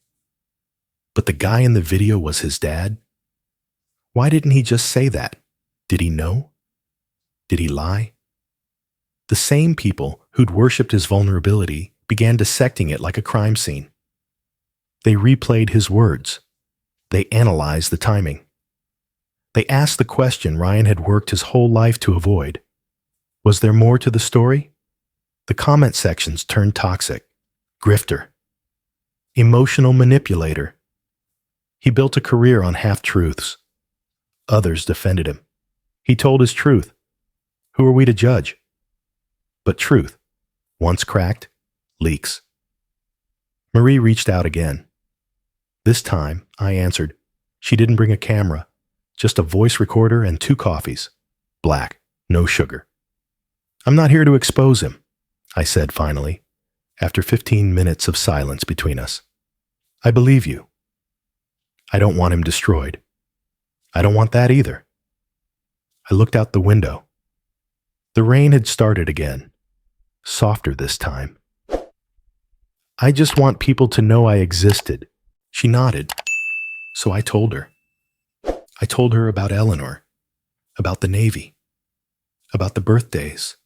But the guy in the video was his dad? Why didn't he just say that? Did he know? Did he lie? The same people who'd worshipped his vulnerability began dissecting it like a crime scene. They replayed his words. They analyzed the timing. They asked the question Ryan had worked his whole life to avoid. Was there more to the story? The comment sections turned toxic. Grifter. Emotional manipulator. He built a career on half-truths. Others defended him. He told his truth. Who are we to judge? But truth, once cracked, leaks. Marie reached out again. This time, I answered. She didn't bring a camera, just a voice recorder and 2 coffees. Black, no sugar. "I'm not here to expose him," I said finally, after 15 minutes of silence between us. "I believe you. I don't want him destroyed. I don't want that either." I looked out the window. The rain had started again, softer this time. "I just want people to know I existed." She nodded. So I told her. I told her about Eleanor, about the Navy, about the birthdays,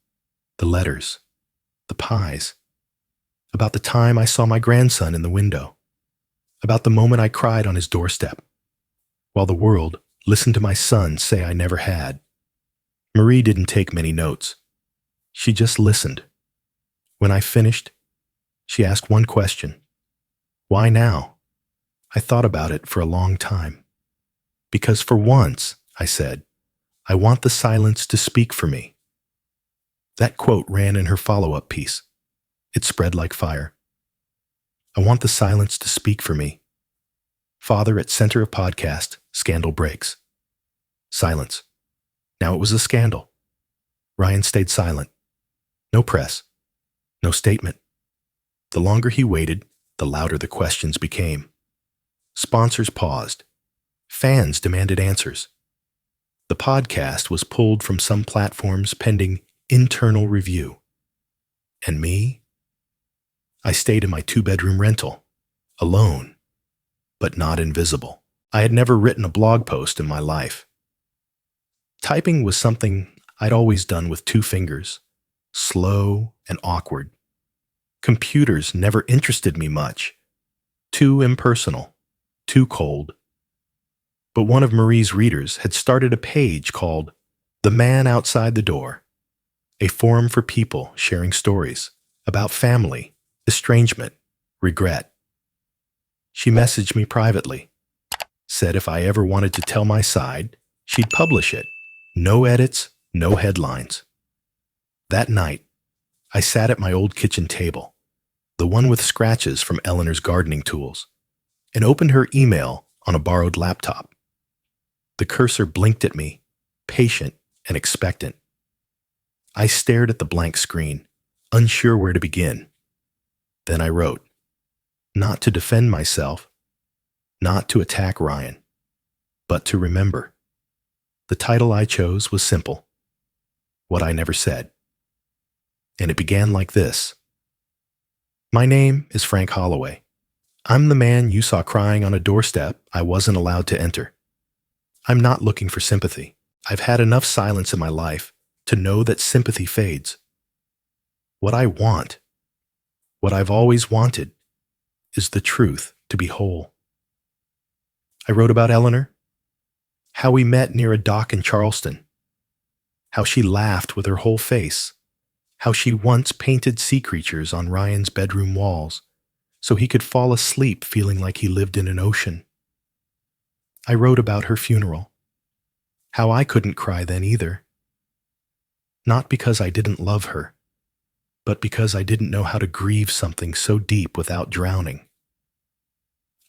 the letters, the pies, about the time I saw my grandson in the window, about the moment I cried on his doorstep, while the world listened to my son say I never had. Marie didn't take many notes. She just listened. When I finished, she asked one question. "Why now?" I thought about it for a long time. "Because for once," I said, "I want the silence to speak for me." That quote ran in her follow-up piece. It spread like fire. "I want the silence to speak for me." Father at center of podcast, scandal breaks. Silence. Now it was a scandal. Ryan stayed silent. No press. No statement. The longer he waited, the louder the questions became. Sponsors paused. Fans demanded answers. The podcast was pulled from some platforms pending internal review. And me? I stayed in my 2-bedroom rental, alone, but not invisible. I had never written a blog post in my life. Typing was something I'd always done with 2 fingers, slow and awkward. Computers never interested me much. Too impersonal. Too cold. But one of Marie's readers had started a page called The Man Outside the Door, a forum for people sharing stories about family, estrangement, regret. She messaged me privately, said if I ever wanted to tell my side, she'd publish it. No edits, no headlines. That night, I sat at my old kitchen table, the one with scratches from Eleanor's gardening tools, and opened her email on a borrowed laptop. The cursor blinked at me, patient and expectant. I stared at the blank screen, unsure where to begin. Then I wrote, not to defend myself, not to attack Ryan, but to remember. The title I chose was simple, What I Never Said. And it began like this. My name is Frank Holloway. I'm the man you saw crying on a doorstep I wasn't allowed to enter. I'm not looking for sympathy. I've had enough silence in my life to know that sympathy fades. What I want What I've always wanted is the truth to be whole. I wrote about Eleanor, how we met near a dock in Charleston, how she laughed with her whole face, how she once painted sea creatures on Ryan's bedroom walls so he could fall asleep feeling like he lived in an ocean. I wrote about her funeral, how I couldn't cry then either. Not because I didn't love her, but because I didn't know how to grieve something so deep without drowning.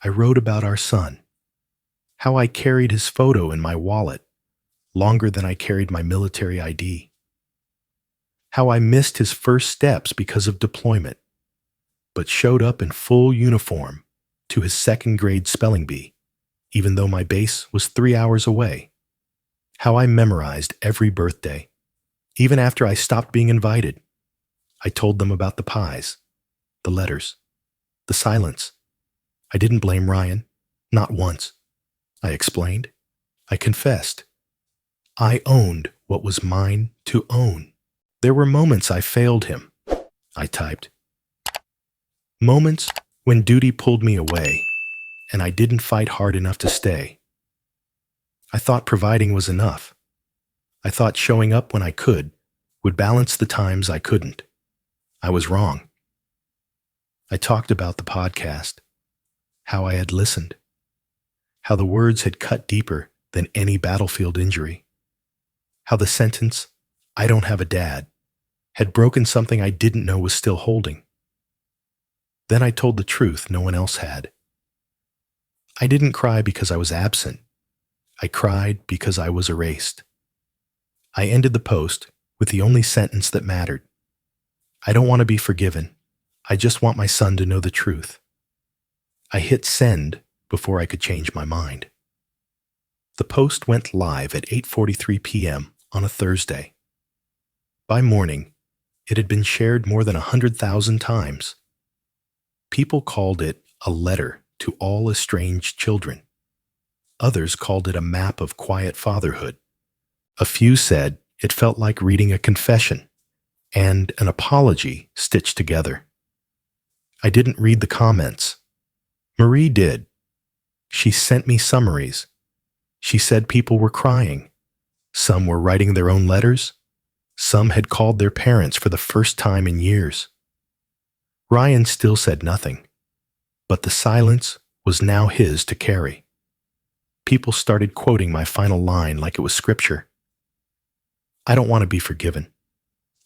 I wrote about our son, how I carried his photo in my wallet longer than I carried my military ID, how I missed his first steps because of deployment, but showed up in full uniform to his second grade spelling bee, even though my base was 3 hours away, how I memorized every birthday, even after I stopped being invited. I told them about the pies, the letters, the silence. I didn't blame Ryan, not once. I explained. I confessed. I owned what was mine to own. There were moments I failed him, I typed. Moments when duty pulled me away, and I didn't fight hard enough to stay. I thought providing was enough. I thought showing up when I could would balance the times I couldn't. I was wrong. I talked about the podcast, how I had listened, how the words had cut deeper than any battlefield injury, how the sentence, "I don't have a dad," had broken something I didn't know was still holding. Then I told the truth no one else had. I didn't cry because I was absent. I cried because I was erased. I ended the post with the only sentence that mattered. I don't want to be forgiven. I just want my son to know the truth. I hit send before I could change my mind. The post went live at 8:43 p.m. on a Thursday. By morning, it had been shared more than 100,000 times. People called it a letter to all estranged children. Others called it a map of quiet fatherhood. A few said it felt like reading a confession and an apology stitched together. I didn't read the comments. Marie did. She sent me summaries. She said people were crying. Some were writing their own letters. Some had called their parents for the first time in years. Ryan still said nothing, but the silence was now his to carry. People started quoting my final line like it was scripture. I don't want to be forgiven.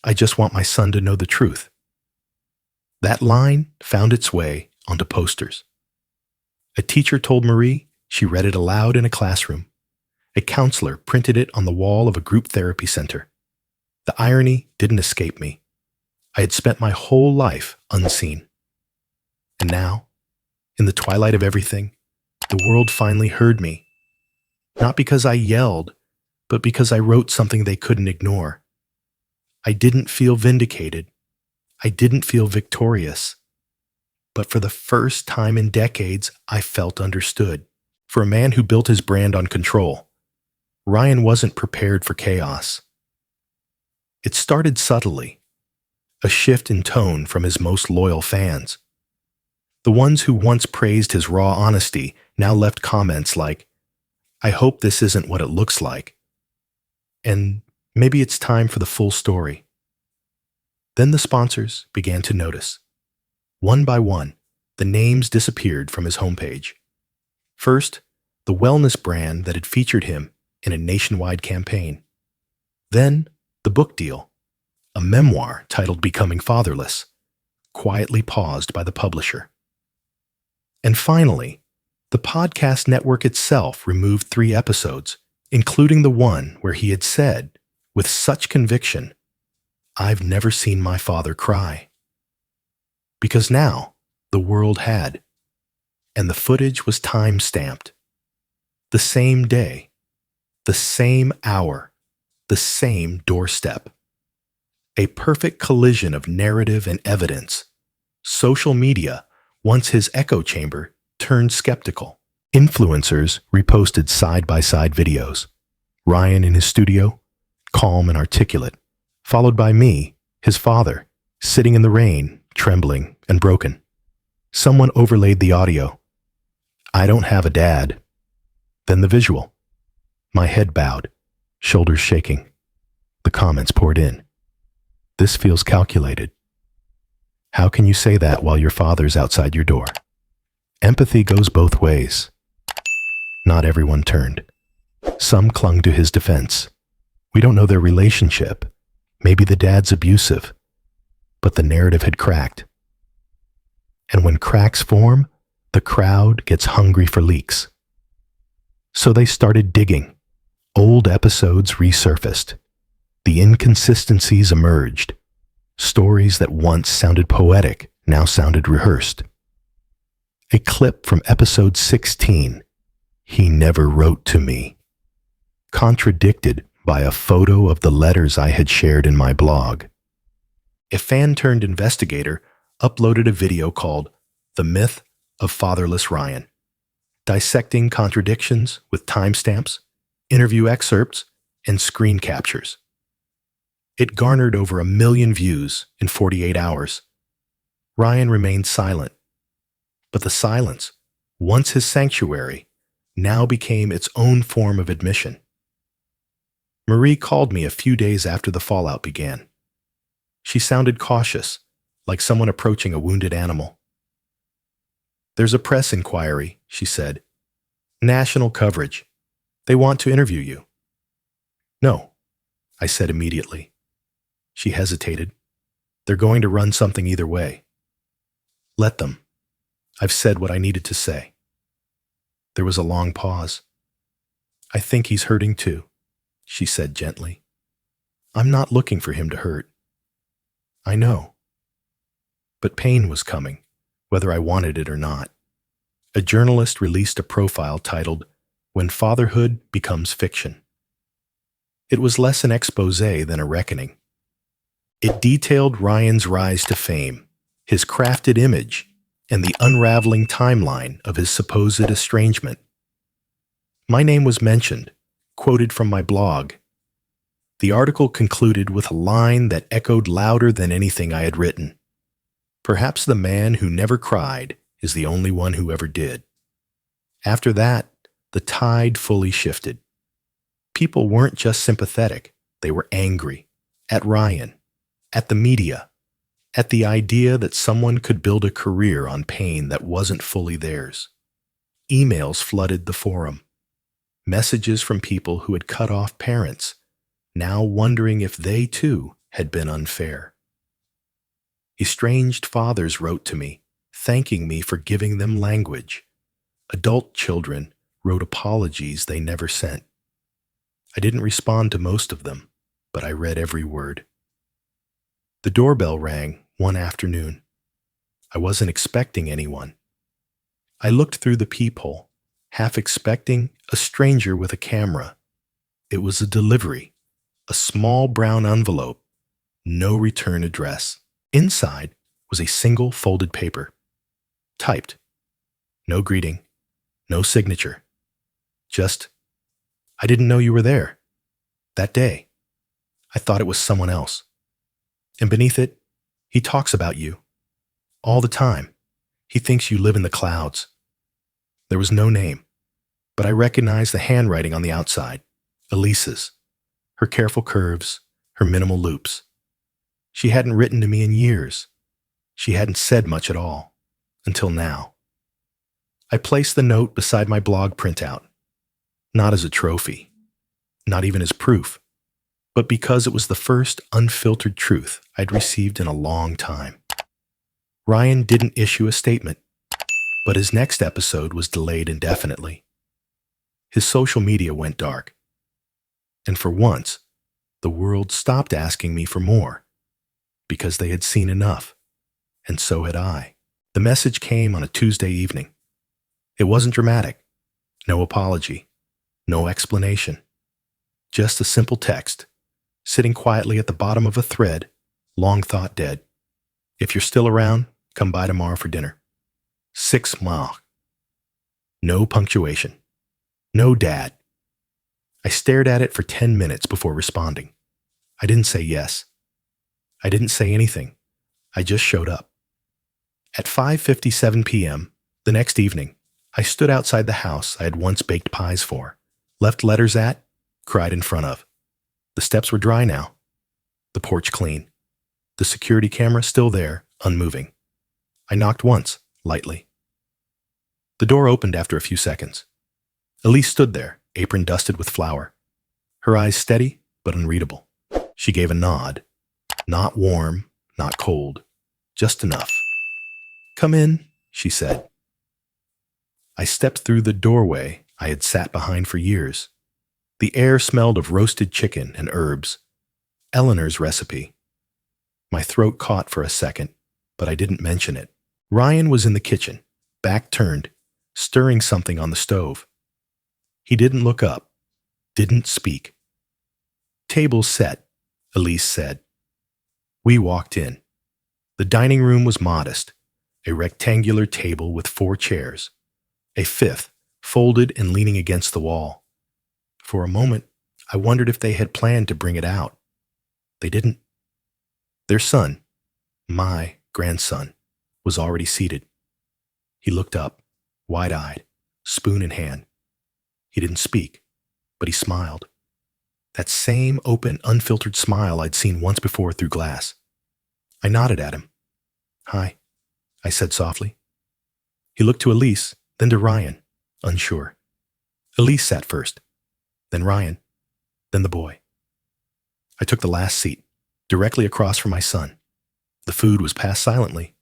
I just want my son to know the truth. That line found its way onto posters. A teacher told Marie she read it aloud in a classroom. A counselor printed it on the wall of a group therapy center. The irony didn't escape me. I had spent my whole life unseen. And now, in the twilight of everything, the world finally heard me. Not because I yelled, but because I wrote something they couldn't ignore. I didn't feel vindicated. I didn't feel victorious. But for the first time in decades, I felt understood. For a man who built his brand on control, Ryan wasn't prepared for chaos. It started subtly, a shift in tone from his most loyal fans. The ones who once praised his raw honesty now left comments like, "I hope this isn't what it looks like," and "maybe it's time for the full story." Then the sponsors began to notice. One by one, the names disappeared from his homepage. First, the wellness brand that had featured him in a nationwide campaign. Then, the book deal, a memoir titled Becoming Fatherless, quietly paused by the publisher. And finally, the podcast network itself removed 3 episodes, including the one where he had said, with such conviction, "I've never seen my father cry." Because now, the world had, and the footage was time-stamped. The same day, the same hour, the same doorstep. A perfect collision of narrative and evidence. Social media, once his echo chamber, turned skeptical. Influencers reposted side-by-side videos. Ryan in his studio, calm and articulate, followed by me, his father, sitting in the rain, trembling and broken. Someone overlaid the audio. I don't have a dad. Then the visual. My head bowed, shoulders shaking. The comments poured in. This feels calculated. How can you say that while your father's outside your door? Empathy goes both ways. Not everyone turned. Some clung to his defense. We don't know their relationship. Maybe the dad's abusive. But the narrative had cracked. And when cracks form, the crowd gets hungry for leaks. So they started digging. Old episodes resurfaced. The inconsistencies emerged. Stories that once sounded poetic now sounded rehearsed. A clip from episode 16, "He never wrote to me," contradicted by a photo of the letters I had shared in my blog. A fan-turned-investigator uploaded a video called "The Myth of Fatherless Ryan," dissecting contradictions with timestamps, interview excerpts, and screen captures. It garnered over 1 million views in 48 hours. Ryan remained silent, but the silence, once his sanctuary, now became its own form of admission. Marie called me a few days after the fallout began. She sounded cautious, like someone approaching a wounded animal. "There's a press inquiry," she said. "National coverage. They want to interview you." "No," I said immediately. She hesitated. "They're going to run something either way." "Let them. I've said what I needed to say." There was a long pause. "I think he's hurting too," she said gently. "I'm not looking for him to hurt." "I know." But pain was coming, whether I wanted it or not. A journalist released a profile titled, "When Fatherhood Becomes Fiction." It was less an expose than a reckoning. It detailed Ryan's rise to fame, his crafted image, and the unraveling timeline of his supposed estrangement. My name was mentioned, quoted from my blog. The article concluded with a line that echoed louder than anything I had written. "Perhaps the man who never cried is the only one who ever did." After that, the tide fully shifted. People weren't just sympathetic, they were angry. At Ryan, at the media, at the idea that someone could build a career on pain that wasn't fully theirs. Emails flooded the forum. Messages from people who had cut off parents, now wondering if they too had been unfair. Estranged fathers wrote to me, thanking me for giving them language. Adult children wrote apologies they never sent. I didn't respond to most of them, but I read every word. The doorbell rang one afternoon. I wasn't expecting anyone. I looked through the peephole, half expecting a stranger with a camera. It was a delivery, a small brown envelope, no return address. Inside was a single folded paper, typed. No greeting, no signature. Just, "I didn't know you were there. That day. I thought it was someone else." And beneath it, "He talks about you. All the time. He thinks you live in the clouds." There was no name, but I recognized the handwriting on the outside, Elise's, her careful curves, her minimal loops. She hadn't written to me in years. She hadn't said much at all, until now. I placed the note beside my blog printout, not as a trophy, not even as proof, but because it was the first unfiltered truth I'd received in a long time. Ryan didn't issue a statement, but his next episode was delayed indefinitely. His social media went dark. And for once, the world stopped asking me for more, because they had seen enough, and so had I. The message came on a Tuesday evening. It wasn't dramatic, no apology, no explanation, just a simple text, sitting quietly at the bottom of a thread, long thought dead. "If you're still around, come by tomorrow for dinner. 6 mois." No punctuation. No dad. I stared at it for 10 minutes before responding. I didn't say yes. I didn't say anything. I just showed up. At 5:57 p.m. the next evening, I stood outside the house I had once baked pies for, left letters at, cried in front of. The steps were dry now, the porch clean, the security camera still there, unmoving. I knocked once, lightly. The door opened after a few seconds. Elise stood there, apron dusted with flour, her eyes steady but unreadable. She gave a nod. Not warm, not cold, just enough. "Come in," she said. I stepped through the doorway I had sat behind for years. The air smelled of roasted chicken and herbs. Eleanor's recipe. My throat caught for a second, but I didn't mention it. Ryan was in the kitchen, back turned, stirring something on the stove. He didn't look up, didn't speak. "Table set," Elise said. We walked in. The dining room was modest, a rectangular table with 4 chairs, a fifth folded and leaning against the wall. For a moment, I wondered if they had planned to bring it out. They didn't. Their son, my grandson, was already seated. He looked up, wide-eyed, spoon in hand. He didn't speak, but he smiled. That same open, unfiltered smile I'd seen once before through glass. I nodded at him. "Hi," I said softly. He looked to Elise, then to Ryan, unsure. Elise sat first, then Ryan, then the boy. I took the last seat, directly across from my son. The food was passed silently.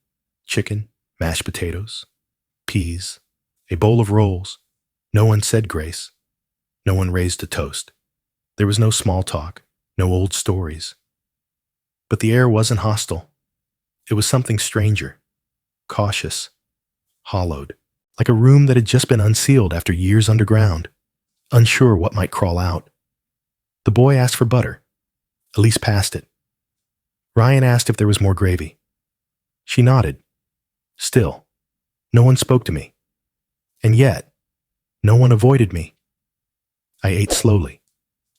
Chicken, mashed potatoes, peas, a bowl of rolls. No one said grace. No one raised a toast. There was no small talk, no old stories. But the air wasn't hostile. It was something stranger, cautious, hollowed, like a room that had just been unsealed after years underground, unsure what might crawl out. The boy asked for butter. Elise passed it. Ryan asked if there was more gravy. She nodded. Still, no one spoke to me. And yet, no one avoided me. I ate slowly,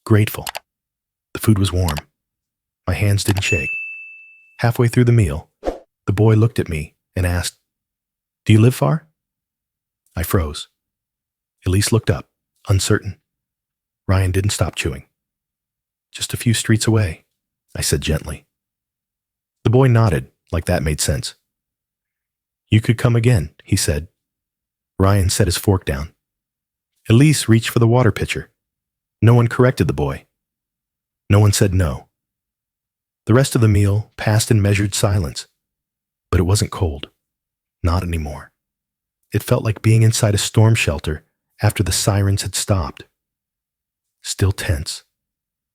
grateful. The food was warm. My hands didn't shake. Halfway through the meal, the boy looked at me and asked, "Do you live far?" I froze. Elise looked up, uncertain. Ryan didn't stop chewing. "Just a few streets away," I said gently. The boy nodded, like that made sense. "You could come again," he said. Ryan set his fork down. Elise reached for the water pitcher. No one corrected the boy. No one said no. The rest of the meal passed in measured silence. But it wasn't cold. Not anymore. It felt like being inside a storm shelter after the sirens had stopped. Still tense.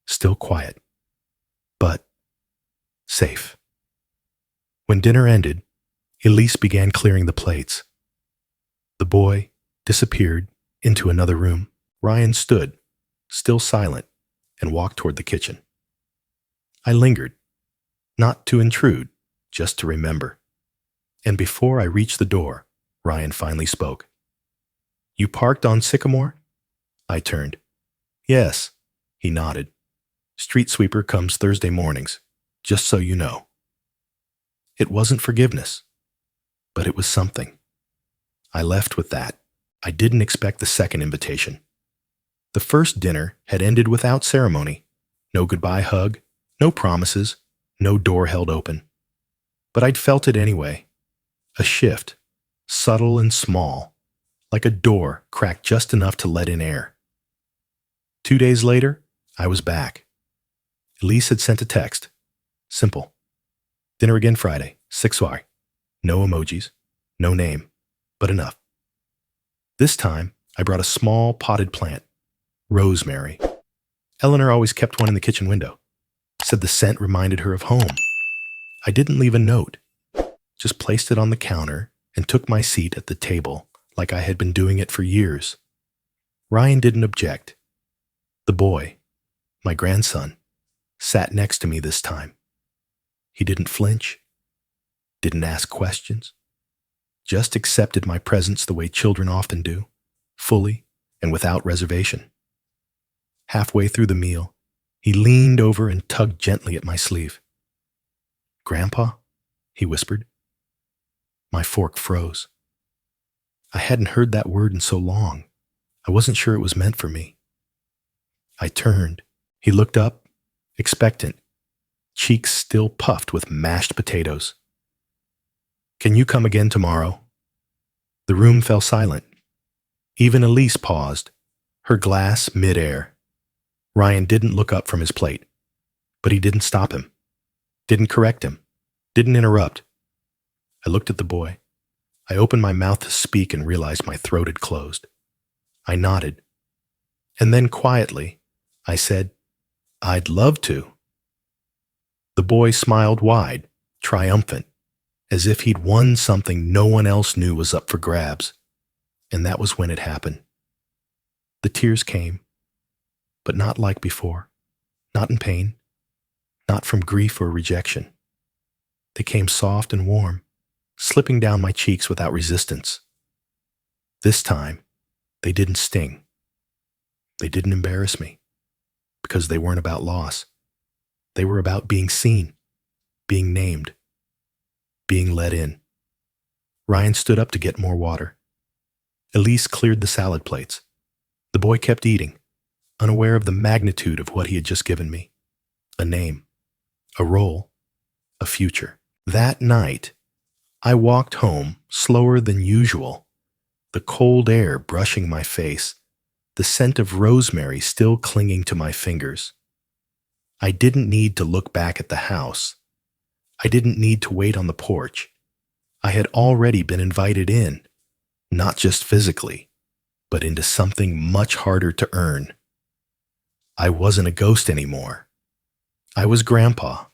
Still quiet. But safe. When dinner ended, Elise began clearing the plates. The boy disappeared into another room. Ryan stood, still silent, and walked toward the kitchen. I lingered, not to intrude, just to remember. And before I reached the door, Ryan finally spoke. "You parked on Sycamore?" I turned. "Yes," he nodded. "Street sweeper comes Thursday mornings, just so you know." It wasn't forgiveness, but it was something. I left with that. I didn't expect the second invitation. The first dinner had ended without ceremony. No goodbye hug, no promises, no door held open. But I'd felt it anyway. A shift, subtle and small, like a door cracked just enough to let in air. 2 days later, I was back. Elise had sent a text. Simple. "Dinner again Friday, 6 soir. No emojis, no name, but enough." This time, I brought a small potted plant. Rosemary. Eleanor always kept one in the kitchen window. Said the scent reminded her of home. I didn't leave a note. Just placed it on the counter and took my seat at the table like I had been doing it for years. Ryan didn't object. The boy, my grandson, sat next to me this time. He didn't flinch, didn't ask questions, just accepted my presence the way children often do, fully and without reservation. Halfway through the meal, he leaned over and tugged gently at my sleeve. "Grandpa?" he whispered. My fork froze. I hadn't heard that word in so long. I wasn't sure it was meant for me. I turned. He looked up, expectant, cheeks still puffed with mashed potatoes. "Can you come again tomorrow?" The room fell silent. Even Elise paused, her glass mid-air. Ryan didn't look up from his plate, but he didn't stop him, didn't correct him, didn't interrupt. I looked at the boy. I opened my mouth to speak and realized my throat had closed. I nodded. And then quietly, I said, "I'd love to." The boy smiled wide, triumphant, as if he'd won something no one else knew was up for grabs. And that was when it happened. The tears came, but not like before, not in pain, not from grief or rejection. They came soft and warm, slipping down my cheeks without resistance. This time, they didn't sting. They didn't embarrass me, because they weren't about loss. They were about being seen, being named, being let in. Ryan stood up to get more water. Elise cleared the salad plates. The boy kept eating, unaware of the magnitude of what he had just given me. A name, a role, a future. That night, I walked home slower than usual, the cold air brushing my face, the scent of rosemary still clinging to my fingers. I didn't need to look back at the house. I didn't need to wait on the porch. I had already been invited in, not just physically, but into something much harder to earn. I wasn't a ghost anymore. I was Grandpa,